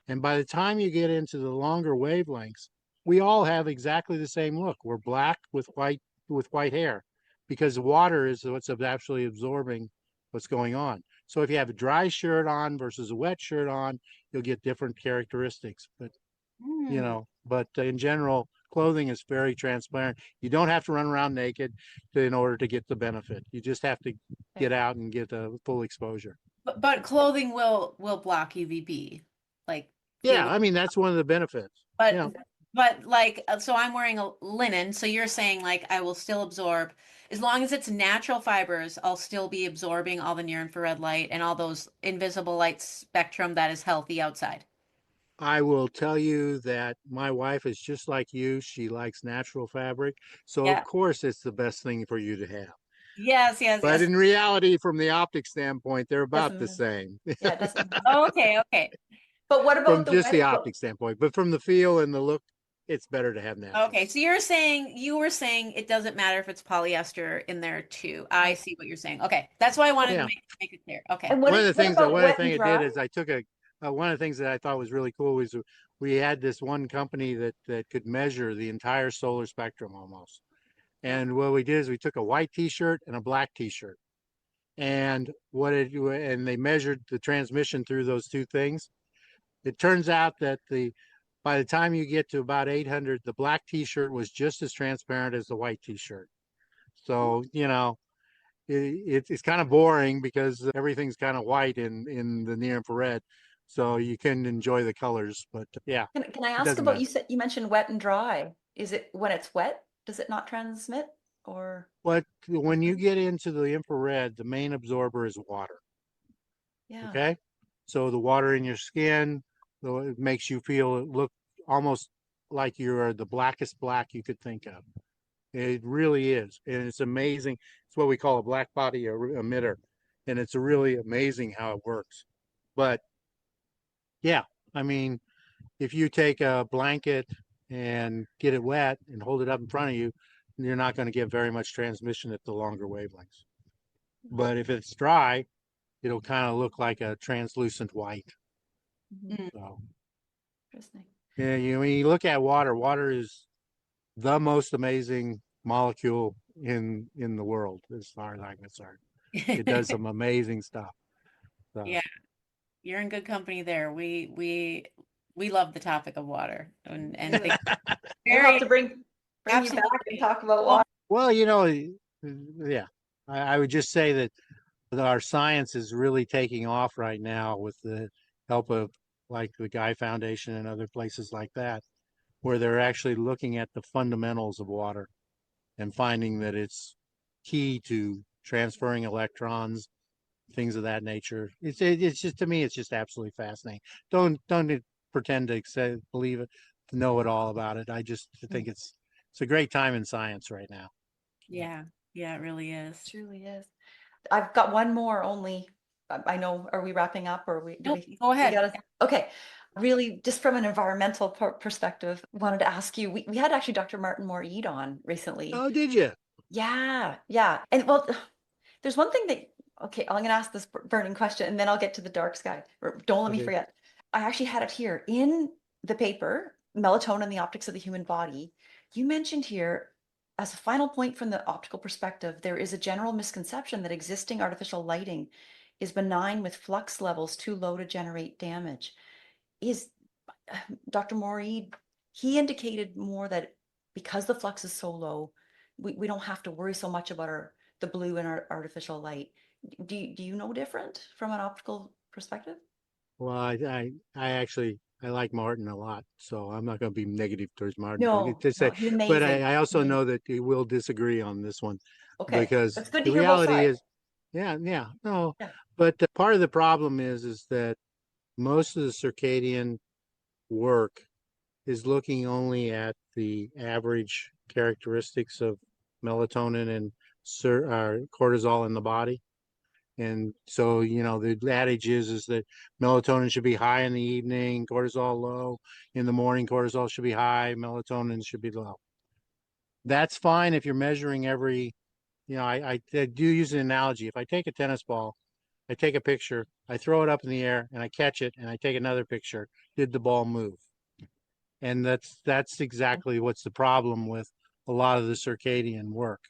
And by the time you get into the longer wavelengths, we all have exactly the same look. We're black with white hair, because water is what's actually absorbing what's going on. So if you have a dry shirt on versus a wet shirt on, you'll get different characteristics. But in general, clothing is very transparent. You don't have to run around naked in order to get the benefit. You just have to get out and get a full exposure. But clothing will block UVB, like Yeah, clearly. I mean, that's one of the benefits. But Yeah. but like so I'm wearing a linen, so you're saying like I will still absorb as long as it's natural fibers, I'll still be absorbing all the near infrared light and all those invisible light spectrum that is healthy outside. I will tell you that my wife is just like you. She likes natural fabric. So, of Yeah. course, it's the best thing for you to have. Yes, yes, But yes. in reality, from the optic standpoint, they're about Doesn't the matter. same. Yeah, it doesn't matter. Oh, okay, okay. But what From about the just the wet? optic standpoint. But from the feel and the look, it's better to have natural. Okay, so you were saying it doesn't matter if it's polyester in there too. I Right. see what you're saying. Okay, that's why I wanted to Yeah. make it clear. Okay. And One of the what things that about one of the wet and thing it did dry? is I took one of the things that I thought was really cool was we had this one company that could measure the entire solar spectrum almost. Yeah. And what we did is we took a white T-shirt and a black T-shirt, and they measured the transmission through those two things. It turns out that by the time you get to about 800, the black T-shirt was just as transparent as the white T-shirt. So it's kind of boring because everything's kind of white in the near infrared, so you can enjoy the colors. But yeah, Can I it ask doesn't about, matter. you mentioned wet and dry. Is it when it's wet, does it not transmit or But when you transmit? get into the infrared, the main absorber is water. Yeah. Okay, so the water in your skin, it makes you look almost like you're the blackest black you could think of. It really is, and it's amazing. It's what we call a black body emitter, and it's really amazing how it works. But yeah, I mean, if you take a blanket and get it wet and hold it up in front of you, you're not going to get very much transmission at the longer wavelengths. But if it's dry, it'll kind of look like a translucent white. Mhm. Mm. So Interesting. Yeah, when you look at water, water is the most amazing molecule in the world, as far as I'm concerned. It does some amazing stuff. So Yeah, you're in good company there. We love the topic of water and think We'll have very to bring you back and absolutely. talk about Well, water. well, yeah, I would just say that our science is really taking off right now with the help of like the Guy Foundation and other places like that, where they're actually looking at the fundamentals of water and finding that it's key to transferring electrons, things of that nature. It's just, to me, it's just absolutely fascinating. Don't pretend to believe it, to know it all about it. I just think it's a great time in science right now. yeah, yeah, it really is. Truly is. I've got one more only. I know, are we wrapping up or do Nope, we, go we ahead. gotta, okay. Really, just from an environmental perspective, wanted to ask you, we had actually Dr. Martin Moore-Eid on recently. Oh, did you? Yeah, yeah. And well, there's one thing that, okay, I'm gonna ask this burning question and then I'll get to the dark sky. Don't let me Okay. forget. I actually had it here in the paper, Melatonin, the Optics of the Human Body. You mentioned here, as a final point from the optical perspective, there is a general misconception that existing artificial lighting is benign with flux levels too low to generate damage. Is Dr. Maury, he indicated more that because the flux is so low, we don't have to worry so much about the blue in our artificial light. Do you know different from an optical perspective? Well, I actually I like Martin a lot, so I'm not going to be negative towards Martin. But No, to no, say, he's but amazing. I also Amazing. know that we will disagree on this one Okay, because that's good to the hear both reality sides. is, yeah, no. Yeah. But part of the problem is that most of the circadian work is looking only at the average characteristics of melatonin and cortisol in the body. And so, the adage is that melatonin should be high in the evening, cortisol low. In the morning, cortisol should be high, melatonin should be low. That's fine if you're measuring every, I do use an analogy. If I take a tennis ball, I take a picture, I throw it up in the air, and I catch it, and I take another picture. Did the ball move? And that's exactly what's the problem with a lot of the circadian work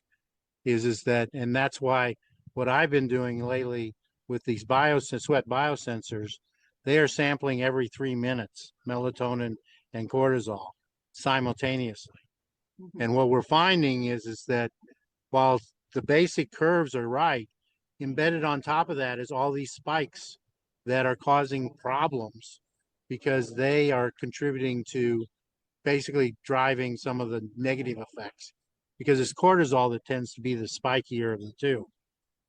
is that, and that's why what I've been doing lately with these sweat biosensors, they are sampling every 3 minutes melatonin and cortisol simultaneously. Mhm. And what we're finding is that while the basic curves are right, embedded on top of that is all these spikes that are causing problems because they are contributing to basically driving some of the negative effects because it's cortisol that tends to be the spikier of the two,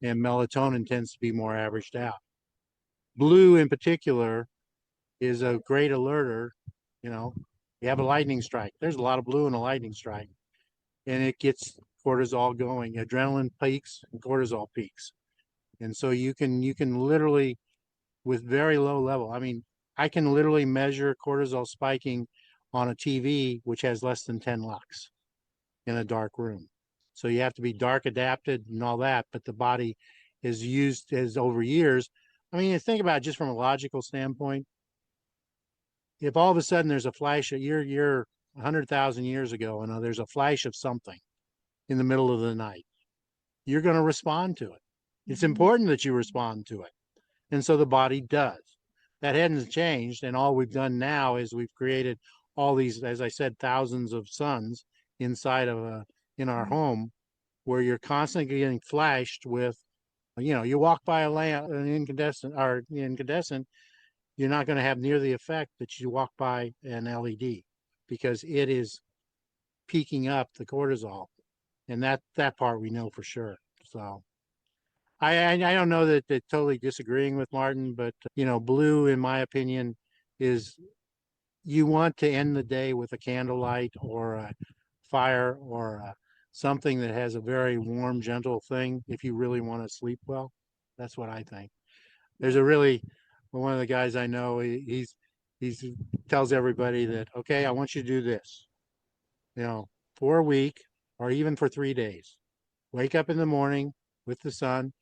and melatonin tends to be more averaged out. Blue, in particular, is a great alerter. You know, you have a lightning strike. There's a lot of blue in a lightning strike, and it gets cortisol going. Adrenaline peaks and cortisol peaks, and so you can literally with very low level. I mean, I can literally measure cortisol spiking on a TV which has less than 10 lux in a dark room. So you have to be dark adapted and all that, but the body is used as over years. I mean, you think about it just from a logical standpoint. If all of a sudden there's a flash, you're 100,000 years ago, and there's a flash of something in the middle of the night, you're going to respond to it. It's Mhm. important that you respond to it. And so the body does. That hasn't changed. And all we've done now is we've created all these, as I said, thousands of suns inside of in our home where you're constantly getting flashed with, you walk by a lamp, an incandescent, you're not going to have near the effect that you walk by an LED because it is peaking up the cortisol. And that part we know for sure. So I don't know that totally disagreeing with Martin, but blue, in my opinion, is you want to end the day with a candlelight or a fire or something that has a very warm, gentle thing. If you really want to sleep well, that's what I think. There's Yeah. a really one of the guys I know. He's tells everybody that okay, I want you to do this, for a week or even for 3 days. Wake up in the morning with the sun,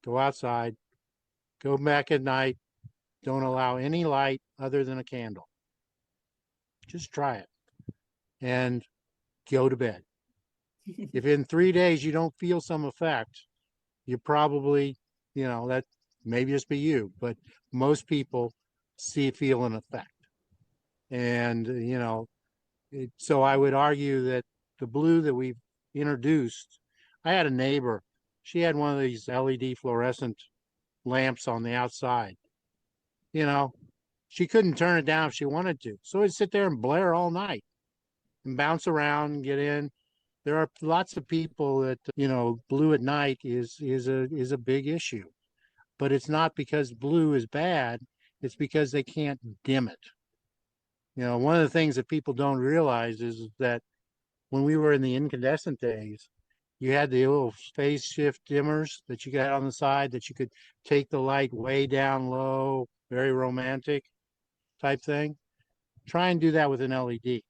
go outside, go back at night. Don't allow any light other than a candle. Just try it and go to bed. If in 3 days you don't feel some effect, you probably, that may just be you, but most people feel an effect. And, so I would argue that the blue that we've introduced, I had a neighbor, she had one of these LED fluorescent lamps on the outside. You know, she couldn't turn it down if she wanted to. So it'd sit there and blare all night and bounce around and get in. There are lots of people that, blue at night is a big issue. But it's not because blue is bad, it's because they can't dim it. One of the things that people don't realize is that when we were in the incandescent days, you had the little phase shift dimmers that you got on the side that you could take the light way down low, very romantic type thing. Try and do that with an LED.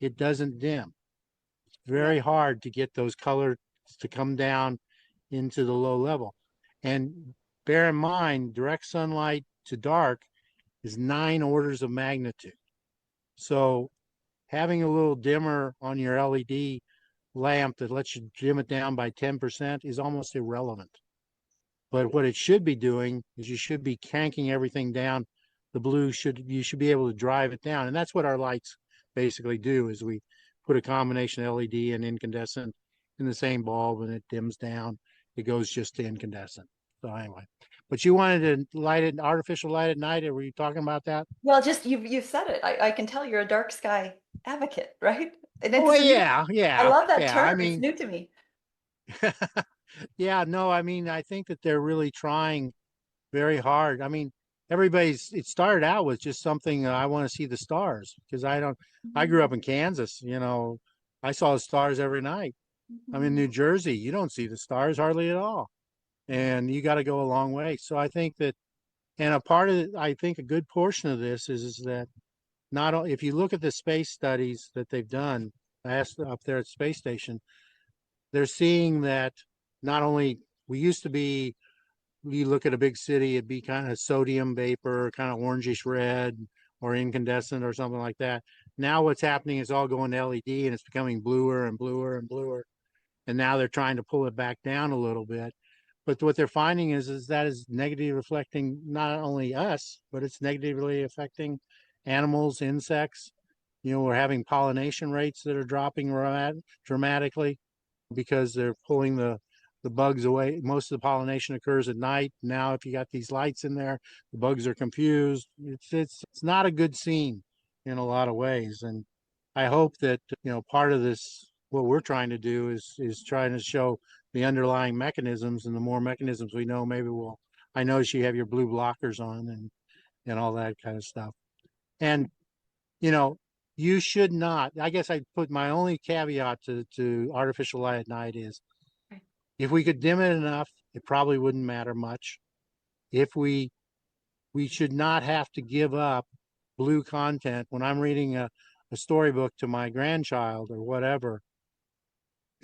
It doesn't dim. It's Yeah. very hard to get those colors to come down into the low level. And bear in mind, direct sunlight to dark is 9 orders of magnitude. So having a little dimmer on your LED lamp that lets you dim it down by 10% is almost irrelevant. But what it should be doing is you should be cranking everything down. You should be able to drive it down. And that's what our lights basically do is we put a combination of LED and incandescent in the same bulb and it dims down. It goes just to incandescent. So anyway, but you wanted to light it, artificial light at night. Were you talking about that? Well, just you've said it. I can tell you're a dark sky advocate, right? And Oh it's a new, yeah, I yeah, love that yeah. I term. It's mean, new to me. yeah, no, I mean, I think that they're really trying very hard. I mean, it started out with just something, I want to see the stars because I grew Mhm. up in Kansas, I saw the stars every night. I'm in Mhm. New Jersey. You don't see the stars hardly at all. And you got to go a long way. So I think that, and a part of it, I think a good portion of this is that not only, if you look at the space studies that they've done, up there at space station, they're seeing that not only we used to be, you look at a big city, it'd be kind of sodium vapor, kind of orangish red or incandescent or something like that. Now what's happening is all going to LED and it's becoming bluer and bluer and bluer. And now they're trying to pull it back down a little bit. But what they're finding is that is negatively reflecting not only us, but it's negatively affecting animals, insects. We're having pollination rates that are dropping dramatically because they're pulling the bugs away. Most of the pollination occurs at night. Now, if you got these lights in there, the bugs are confused. It's not a good scene in a lot of ways. And I hope that part of this, what we're trying to do is trying to show the underlying mechanisms, and the more mechanisms we know, maybe we'll. I notice you have your blue blockers on and all that kind of stuff. And you know, you should not. I guess I put my only caveat to artificial light at night is Okay. if we could dim it enough, it probably wouldn't matter much. If we should not have to give up blue content when I'm reading a storybook to my grandchild or whatever.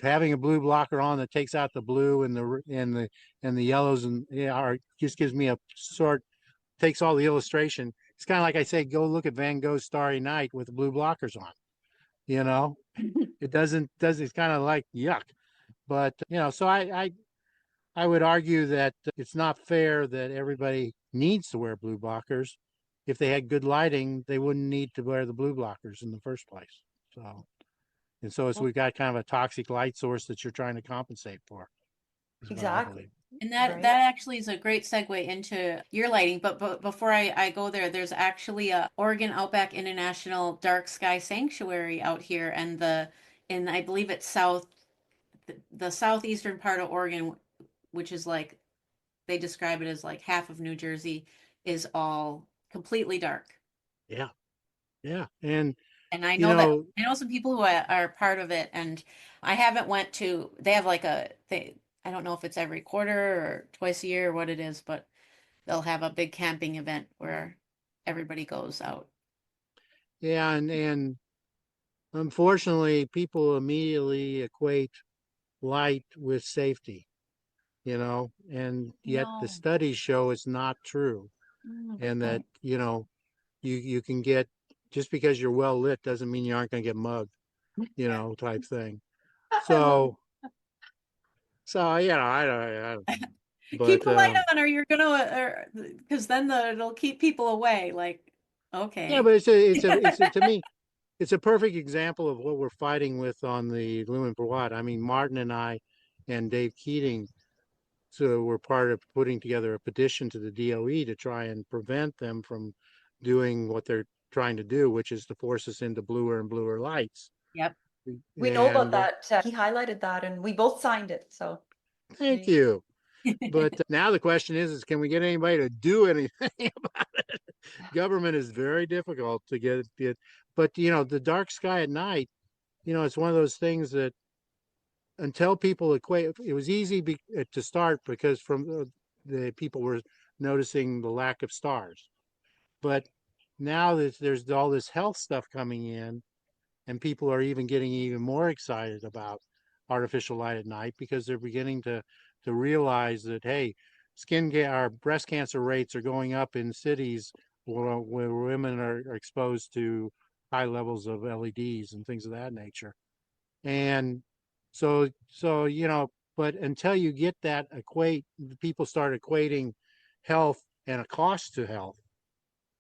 Having a blue blocker on that takes out the blue and the yellows and just gives me a sort takes all the illustration. It's kind of like I say, go look at Van Gogh's Starry Night with the blue blockers on. You know, it does it's kind of like yuck. But so I would argue that it's not fair that everybody needs to wear blue blockers. If they had good lighting, they wouldn't need to wear the blue blockers in the first place. So, and so it's Well, we've got kind of a toxic light source that you're trying to compensate for, is what I exactly. believe. And Right. that actually is a great segue into your lighting. But before I go there, there's actually a Oregon Outback International Dark Sky Sanctuary out here, and I believe it's the southeastern part of Oregon, which is like they describe it as like half of New Jersey, is all completely dark. Yeah, yeah, and And I you know that know, I know some people who are part of it, and I haven't went to. They have like I don't know if it's every quarter or twice a year or what it is, but they'll have a big camping event where everybody goes out. yeah, and unfortunately, people immediately equate light with safety, and yet the No. studies show it's not true. Mm, good And that, point. you can get just because you're well lit doesn't mean you aren't going to get mugged, type thing. I love So, I don't know. Keep But the light on, or you're gonna, because then it'll keep people away. Like, yeah, okay. but to me, it's a perfect example of what we're fighting with on the lumen per watt. I mean, Martin and I and Dave Keating, so we're part of putting together a petition to the DOE to try and prevent them from doing what they're trying to do, which is to force us into bluer and bluer lights. Yep. We know about And that. He highlighted that, and we both signed it. So thank you. But now the question is can we get anybody to do anything about it? Government is very difficult to get it. But, the dark sky at night, it's one of those things that until people equate, it was easy to start because from the people were noticing the lack of stars. But now that there's all this health stuff coming in, and people are even getting even more excited about artificial light at night because they're beginning to realize that, hey, our breast cancer rates are going up in cities where women are exposed to high levels of LEDs and things of that nature. And but until you get that people start equating health and a cost to health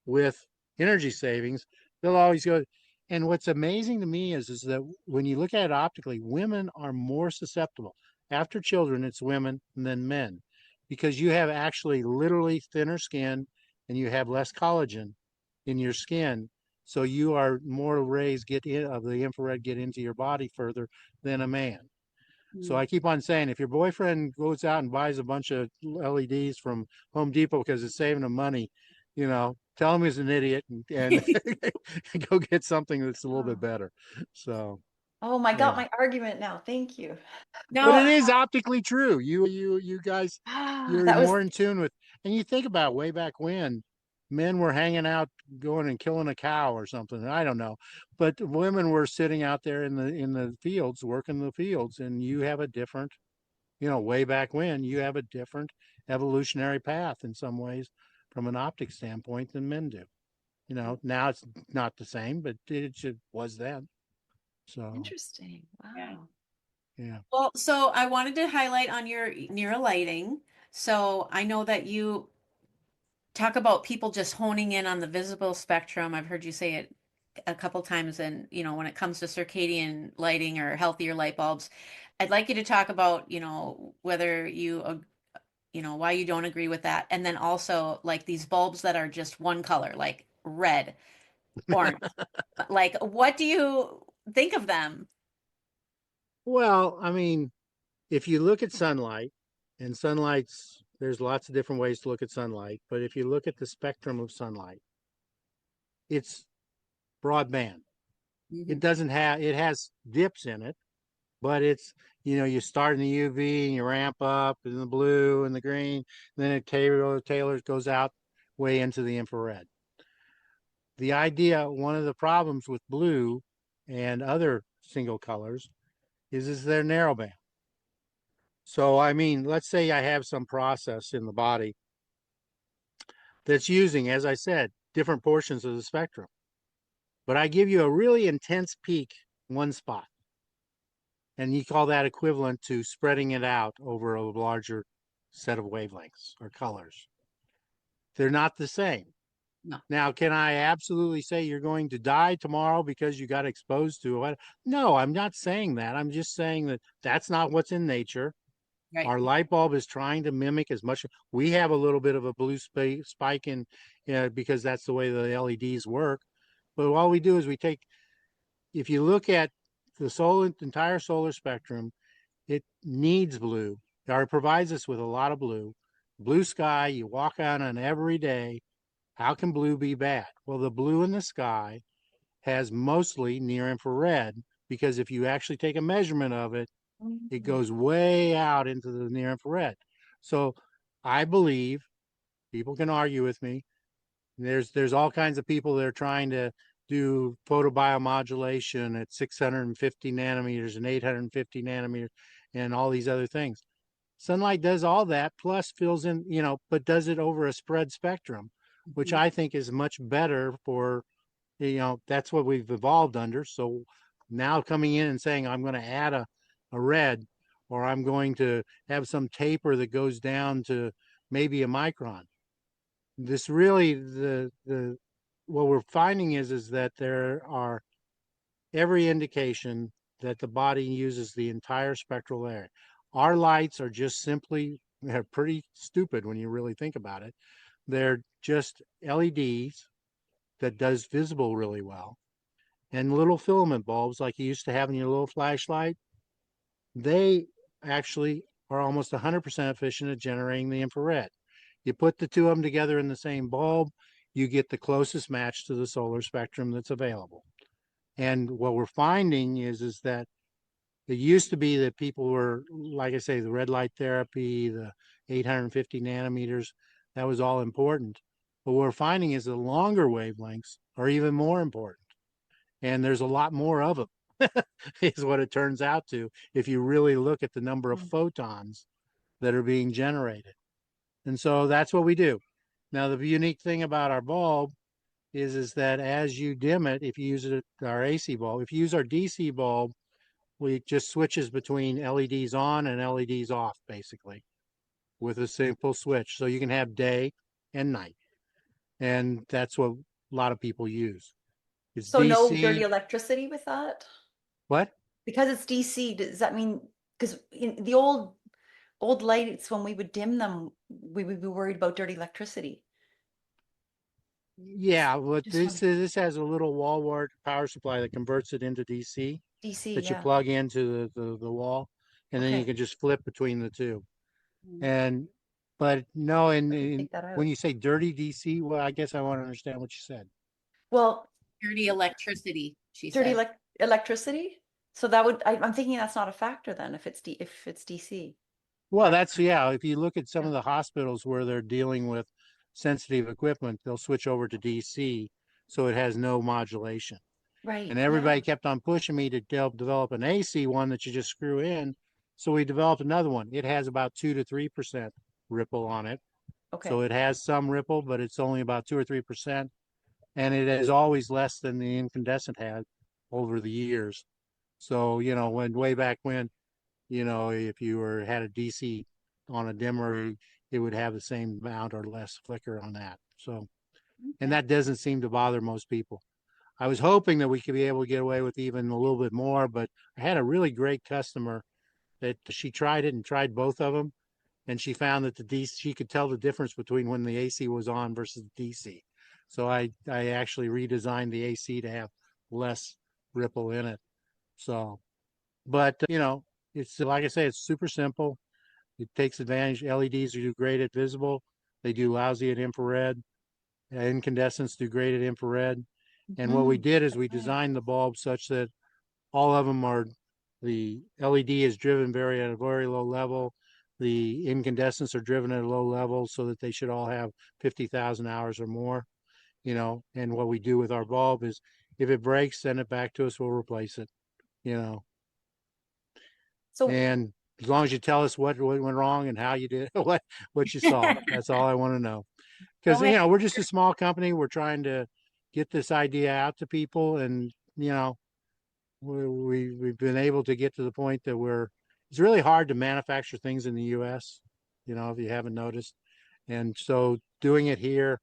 with energy savings, they'll always go. And what's amazing to me is that when you look at it optically, women are more susceptible. After children, it's women and then men, because you have actually literally thinner skin and you have less collagen in your skin. So you are more rays of the infrared get into your body further than a man. So I keep on saying, if your boyfriend goes out and buys a bunch of LEDs from Home Depot because it's saving him money, tell him he's an idiot and go get something that's a little bit oh, better. So, oh my yeah. God, my argument now. Thank you. But Now, it is optically true. You guys, Ah, you're that was more in tune with, and you think about way back when men were hanging out, going and killing a cow or something. I don't know, but women were sitting out there in the fields, working the fields, and you have a different, way back when you have a different evolutionary path in some ways from an optic standpoint than men do. Now it's not the same, but it was then. So, interesting. yeah. Wow. yeah. Well, so I wanted to highlight on your neural lighting. So I know that you talk about people just honing in on the visible spectrum. I've heard you say it a couple times, and when it comes to circadian lighting or healthier light bulbs, I'd like you to talk about, whether why you don't agree with that, and then also like these bulbs that are just one color, like red, orange. Like, what do you think of them? Well, I mean, if you look at sunlight, and there's lots of different ways to look at sunlight, but if you look at the spectrum of sunlight, it's broadband. Hmm. It has dips in it, but you start in the UV and you ramp up in the blue and the green, and then it goes out way into the infrared. One of the problems with blue and other single colors is they're narrowband. So, I mean, let's say I have some process in the body that's using, as I said, different portions of the spectrum, but I give you a really intense peak one spot, and you call that equivalent to spreading it out over a larger set of wavelengths or colors. They're not the same. No, Now, can I absolutely say you're going to die tomorrow because you got exposed to it? No, I'm not saying that. I'm just saying that that's not what's in nature. right, Our light bulb is trying to mimic as much. We have a little bit of a blue spike in because that's the way the LEDs work. But all we do is if you look at the entire solar spectrum, it needs blue, or it provides us with a lot of blue. Blue sky, you walk on every day. How can blue be bad? Well, the blue in the sky has mostly near infrared because if you actually take a measurement of it, it Mhm. goes way out into the near infrared. So I believe people can argue with me. There's all kinds of people that are trying to do photobiomodulation at 650 nanometers and 850 nanometers and all these other things. Sunlight does all that, plus fills in, but does it over a spread spectrum, which mhm, I think is much better for that's what we've evolved under. So now coming in and saying, I'm going to add a red, or I'm going to have some taper that goes down to maybe a micron. This really, the what we're finding is that there are every indication that the body uses the entire spectral area. Our lights are just simply, they're pretty stupid when you really think about it. They're just LEDs that does visible really well. And little filament bulbs like you used to have in your little flashlight, they actually are almost 100% efficient at generating the infrared. You put the two of them together in the same bulb, you get the closest match to the solar spectrum that's available. And what we're finding is that it used to be that people were, like I say, the red light therapy, the 850 nanometers, that was all important. But what we're finding is the longer wavelengths are even more important. And there's a lot more of them, is what it turns out to, if you really look at the number of Mm. photons that are being generated. And so that's what we do. Now, the unique thing about our bulb is that as you dim it, if you use it, our AC bulb, if you use our DC bulb, we just switches between LEDs on and LEDs off, basically, with a simple switch. So you can have day and night. And that's what a lot of people use. It's So no dirty DC. electricity with that? What? Because it's DC, does that mean, because in the old lights, when we would dim them, we would be worried about dirty electricity. Yeah, what Just this wondering. is, this has a little wall wart power supply that converts it into DC DC, that you yeah. plug into the wall, and then you Okay. can just flip between the two. Mm. And but no, I could and take that when out. you say dirty DC, well, I guess I want to understand what you said. Well, Dirty electricity, she dirty said. electricity. So that would, I'm thinking that's not a factor then if it's if it's DC. Well, that's yeah. If you look at some Yeah. of the hospitals where they're dealing with sensitive equipment, they'll switch over to DC so it has no modulation. And Right. everybody Yeah. kept on pushing me to develop an AC one that you just screw in. So we developed another one. It has about 2 to 3% ripple on it. So Okay. it has some ripple, but it's only about 2 or 3%. And it is always less than the incandescent had over the years. So, when way back when, if you had a DC on a dimmer, it would have the same amount or less flicker on that. So, and Okay. that doesn't seem to bother most people. I was hoping that we could be able to get away with even a little bit more, but I had a really great customer that she tried it and tried both of them, and she found that the DC, she could tell the difference between when the AC was on versus the DC. So I actually redesigned the AC to have less ripple in it. So, but it's like I say, it's super simple. It takes advantage. LEDs do great at visible. They do lousy at infrared. Incandescents do great at infrared. And what we Hmm. did is That's we right. designed the bulb such that all of them are, the LED is driven at a very low level. The incandescents are driven at a low level so that they should all have 50,000 hours or more, and what we do with our bulb is if it breaks, send it back to us, we'll replace it, you know, So, and as long as you tell us what went wrong and how you did what you saw, that's all I want to know. Because Don't make we're just a small company. We're trying to get this idea out to people, and we've been able to get to the point that it's really hard to manufacture things in the US, if you haven't noticed. And so doing it here,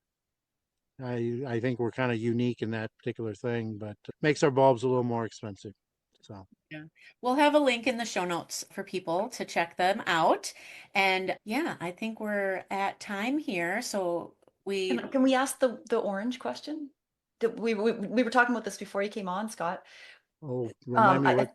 I think we're kind of unique in that particular thing, but makes our bulbs a little more expensive. So Yeah. We'll have a link in the show notes for people to check them out. And yeah, I think we're at time here. So we, can we ask the orange question? That we were talking about this before you came on, Scott. oh, remind Um, me I, what. I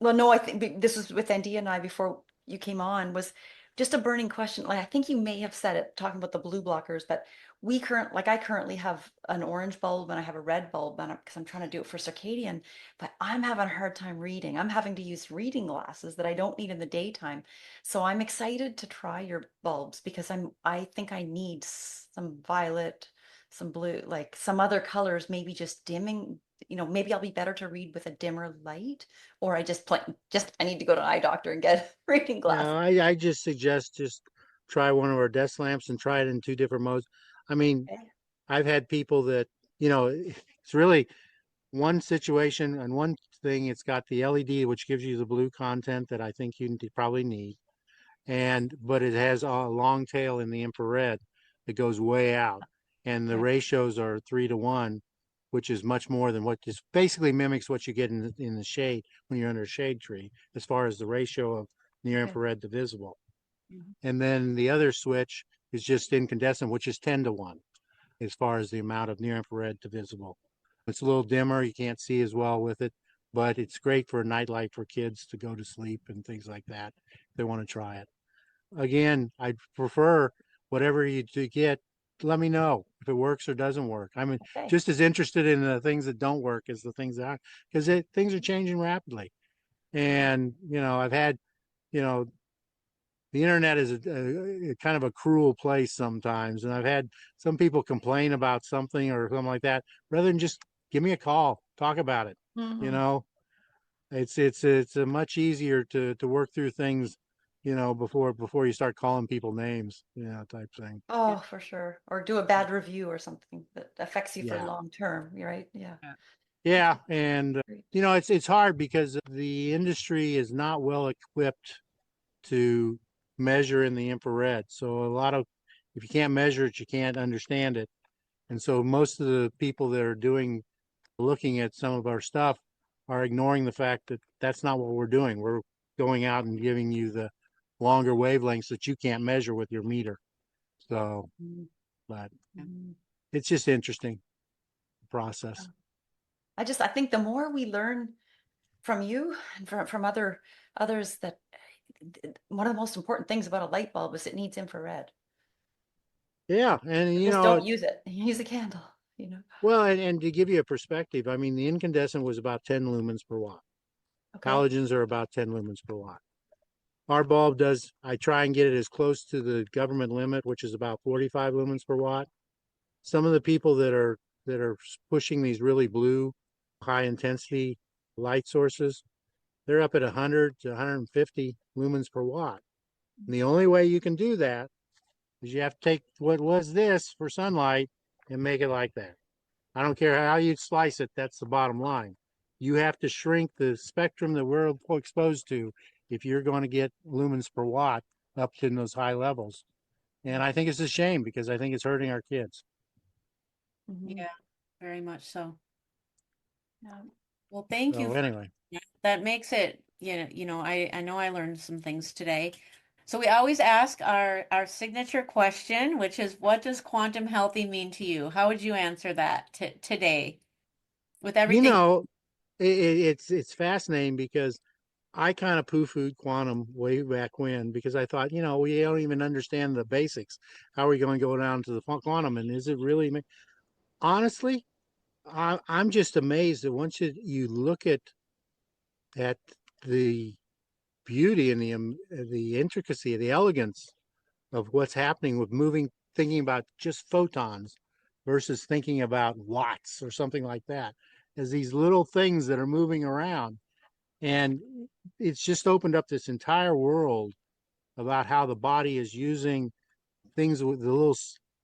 Well, no, I think this was with Andy and I before you came on, was just a burning question. Like I think you may have said it talking about the blue blockers, but I currently have an orange bulb and I have a red bulb and because I'm trying to do it for circadian, but I'm having a hard time reading. I'm having to use reading glasses that I don't need in the daytime. So I'm excited to try your bulbs because I think I need some violet, some blue, like some other colors, maybe just dimming, maybe I'll be better to read with a dimmer light, or I just I need to go to an eye doctor and get reading Yeah, glasses. I just suggest just try one of our desk lamps and try it in two different modes. I mean, Okay. I've had people that, you know, It's really one situation and one thing. It's got the LED, which gives you the blue content that I think you probably need. But it has a long tail in the infrared that goes way out. And the Okay. ratios are 3 to 1, which is much more than what just basically mimics what you get in the shade when you're under a shade tree, as far as the ratio of near Okay. infrared to visible. Mhm. And then the other switch is just incandescent, which is 10 to 1 as far as the amount of near infrared to visible. It's a little dimmer, you can't see as well with it, but it's great for a nightlight for kids to go to sleep and things like that if they want to try it. Again, I'd prefer whatever you do get, let me know if it works or doesn't work. I'm Okay. just as interested in the things that don't work as the things that are, because things are changing rapidly. And, I've had, you know, the internet is a kind of a cruel place sometimes. And I've had some people complain about something or something like that, rather than just give me a call, talk about it. You Mhm. know, it's a much easier to work through things, before you start calling people names, type thing. Yeah. Oh, for sure. Or do a bad review or something that affects you for Yeah. long term, right? Yeah. Yeah. Yeah. And, Great. it's hard because the industry is not well equipped to measure in the infrared. So if you can't measure it, you can't understand it. And so most of the people that are looking at some of our stuff are ignoring the fact that that's not what we're doing. We're going out and giving you the longer wavelengths that you can't measure with your meter. So, Mhm. but Yeah. Mhm. it's just interesting process. I think the more we learn from you and from others that one of the most important things about a light bulb is it needs infrared. Yeah. And, Just don't use it. Use a candle, you know. well, and to give you a perspective, I mean, the incandescent was about 10 lumens per watt. Okay. Halogens are about 10 lumens per watt. Our bulb does, I try and get it as close to the government limit, which is about 45 lumens per watt. Some of the people that are pushing these really blue, high intensity light sources, they're up at 100 to 150 lumens per watt. And the only way you can do that is you have to take what was this for sunlight and make it like that. I don't care how you slice it, that's the bottom line. You have to shrink the spectrum that we're exposed to if you're going to get lumens per watt up to those high levels. And I think it's a shame because I think it's hurting our kids. Mhm. Yeah, very much so. Yeah. Well, thank you So for anyway, that. Makes it, I know I learned some things today. So we always ask our signature question, which is, what does quantum healthy mean to you? How would you answer that today with you everything? know, it's fascinating because I kind of poo-pooed quantum way back when because I thought, we don't even understand the basics. How are we going to go down to the quantum? And is it really? Honestly, I'm just amazed that once you look at the beauty and the intricacy, the elegance of what's happening with thinking about just photons versus thinking about watts or something like that, as these little things that are moving around. And it's just opened up this entire world about how the body is using things with the little,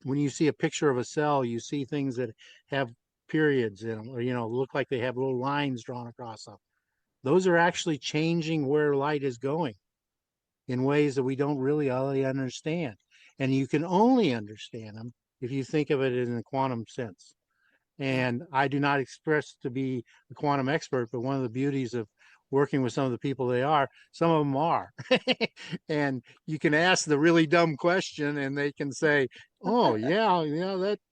when you see a picture of a cell, you see things that have periods in them, or, look like they have little lines drawn across them. Those are actually changing where light is going in ways that we don't really understand. And you can only understand them if you think of it in a quantum sense. Yeah. And I do not express to be a quantum expert, but one of the beauties of working with some of the people some of them are. And you can ask the really dumb question and they can say, oh yeah,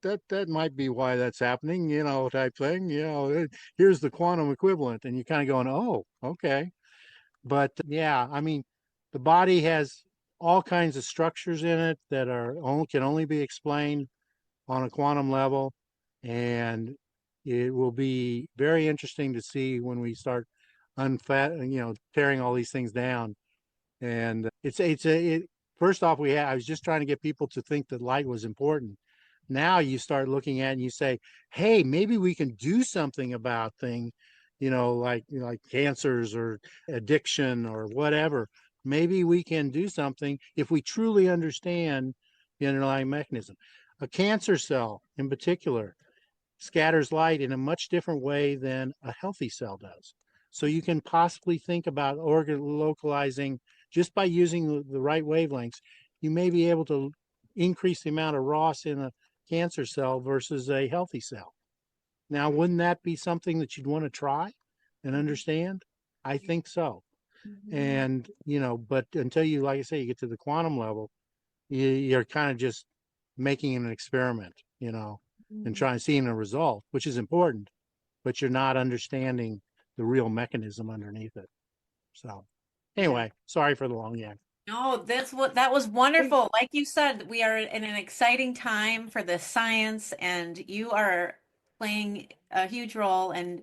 that might be why that's happening, type thing. Here's the quantum equivalent. And you're kind of going, oh, okay. But yeah, I mean, the body has all kinds of structures in it that can only be explained on a quantum level, and it will be very interesting to see when we start tearing all these things down. And first off, I was just trying to get people to think that light was important. Now you start looking at it and you say, hey, maybe we can do something about things, like cancers or addiction or whatever. Maybe we can do something if we truly understand the underlying mechanism. A cancer cell in particular, scatters light in a much different way than a healthy cell does. So you can possibly think about localizing just by using the right wavelengths. You may be able to increase the amount of ROS in a cancer cell versus a healthy cell. Now, wouldn't that be something that you'd want to try and understand? I think so. And, but until you, like I say, you get to the quantum level, you're kind of just making an experiment, and trying seeing a result, which is important, but you're not understanding the real mechanism underneath it. So anyway, sorry for the long yak. No, that was wonderful. Like you said, we are in an exciting time for the science, and you are playing a huge role in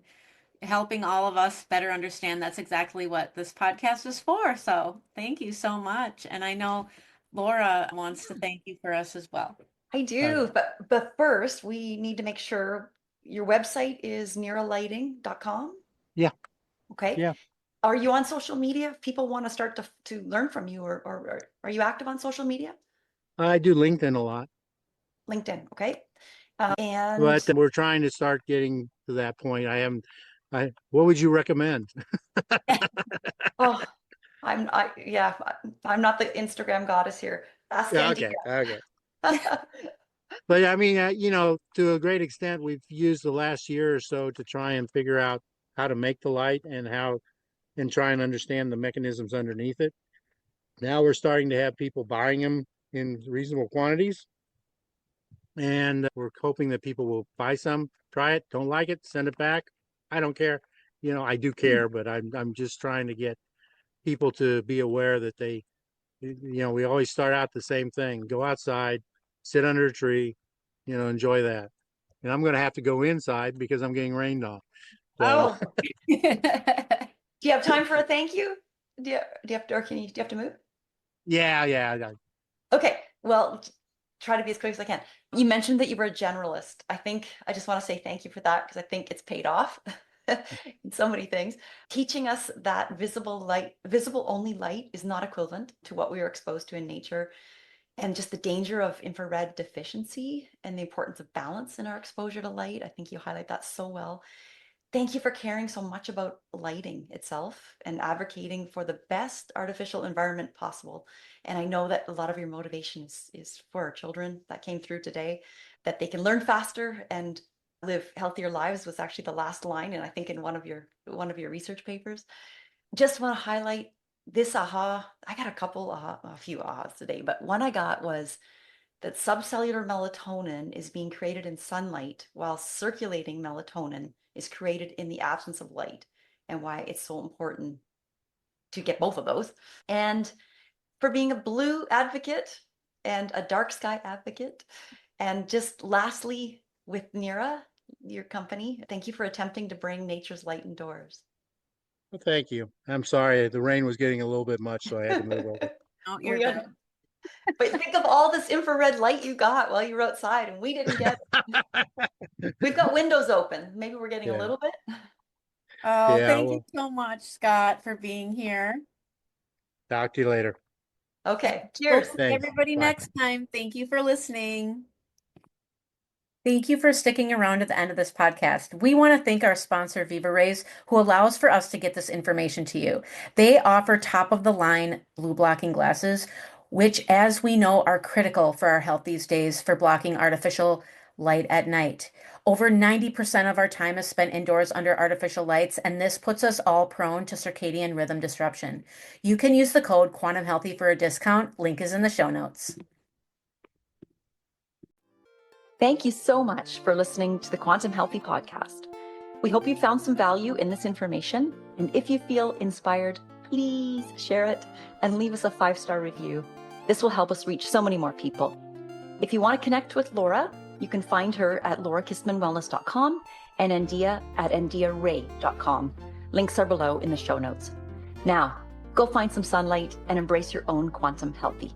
helping all of us better understand that's exactly what this podcast is for. So thank you so much. And I know Laura wants to thank you for us as well. I do, but first we need to make sure your website is neuralighting.com. Yeah. Okay. Yeah. Are you on social media? If people want to start to learn from you, or are you active on social media? I do LinkedIn a lot. LinkedIn, okay. And But we're trying to start getting to that point. What would you recommend? oh, I'm not the Instagram goddess here. Ask Yeah, Andy. okay. But I mean, to a great extent, we've used the last year or so to try and figure out how to make the light and try and understand the mechanisms underneath it. Now we're starting to have people buying them in reasonable quantities. And we're hoping that people will buy some, try it, don't like it, send it back. I don't care. I do care, but I'm just trying to get people to be aware that we always start out the same thing. Go outside, sit under a tree, enjoy that. And I'm going to have to go inside because I'm getting rained on. So, Oh, do you have time for a thank you? Do you have to, or do you have to move? yeah. Okay, well, try to be as quick as I can. You mentioned that you were a generalist. I just want to say thank you for that, because I think it's paid off in so many things. Teaching us that visible only light is not equivalent to what we are exposed to in nature, and just the danger of infrared deficiency and the importance of balance in our exposure to light. I think you highlight that so well. Thank you for caring so much about lighting itself and advocating for the best artificial environment possible. And I know that a lot of your motivation is for our children. That came through today, that they can learn faster and live healthier lives, was actually the last line, and I think in one of your research papers. Just want to highlight this aha. I got a few ahas today, but one I got was that subcellular melatonin is being created in sunlight, while circulating melatonin is created in the absence of light, and why it's so important to get both of those. And for being a blue advocate and a dark sky advocate. And just lastly, with Nira, your company, thank you for attempting to bring nature's light indoors. well, thank you. I'm sorry. The rain was getting a little bit much, so I had to move over. No, you're good. But think of all this infrared light you got while you were outside, and we didn't get it. We've got windows open. Maybe we're getting a little bit. Oh, Yeah, thank you well, so much, Scott, for being here. talk to you later. Okay, We'll cheers. see Thanks. everybody Bye. next time. Thank you for listening. Thank you for sticking around at the end of this podcast. We want to thank our sponsor, Viva Rays, who allows for us to get this information to you. They offer top-of-the-line blue blocking glasses, which, as we know, are critical for our health these days for blocking artificial light at night. Over 90% of our time is spent indoors under artificial lights, and this puts us all prone to circadian rhythm disruption. You can use the code QuantumHealthy for a discount. Link is in the show notes. Thank you so much for listening to the Quantum Healthy podcast. We hope you found some value in this information. And if you feel inspired, please share it and leave us a 5-star review. This will help us reach so many more people. If you want to connect with Laura, you can find her at laurakistmanwellness.com and Endia at endiaray.com. Links are below in the show notes. Now, go find some sunlight and embrace your own quantum healthy.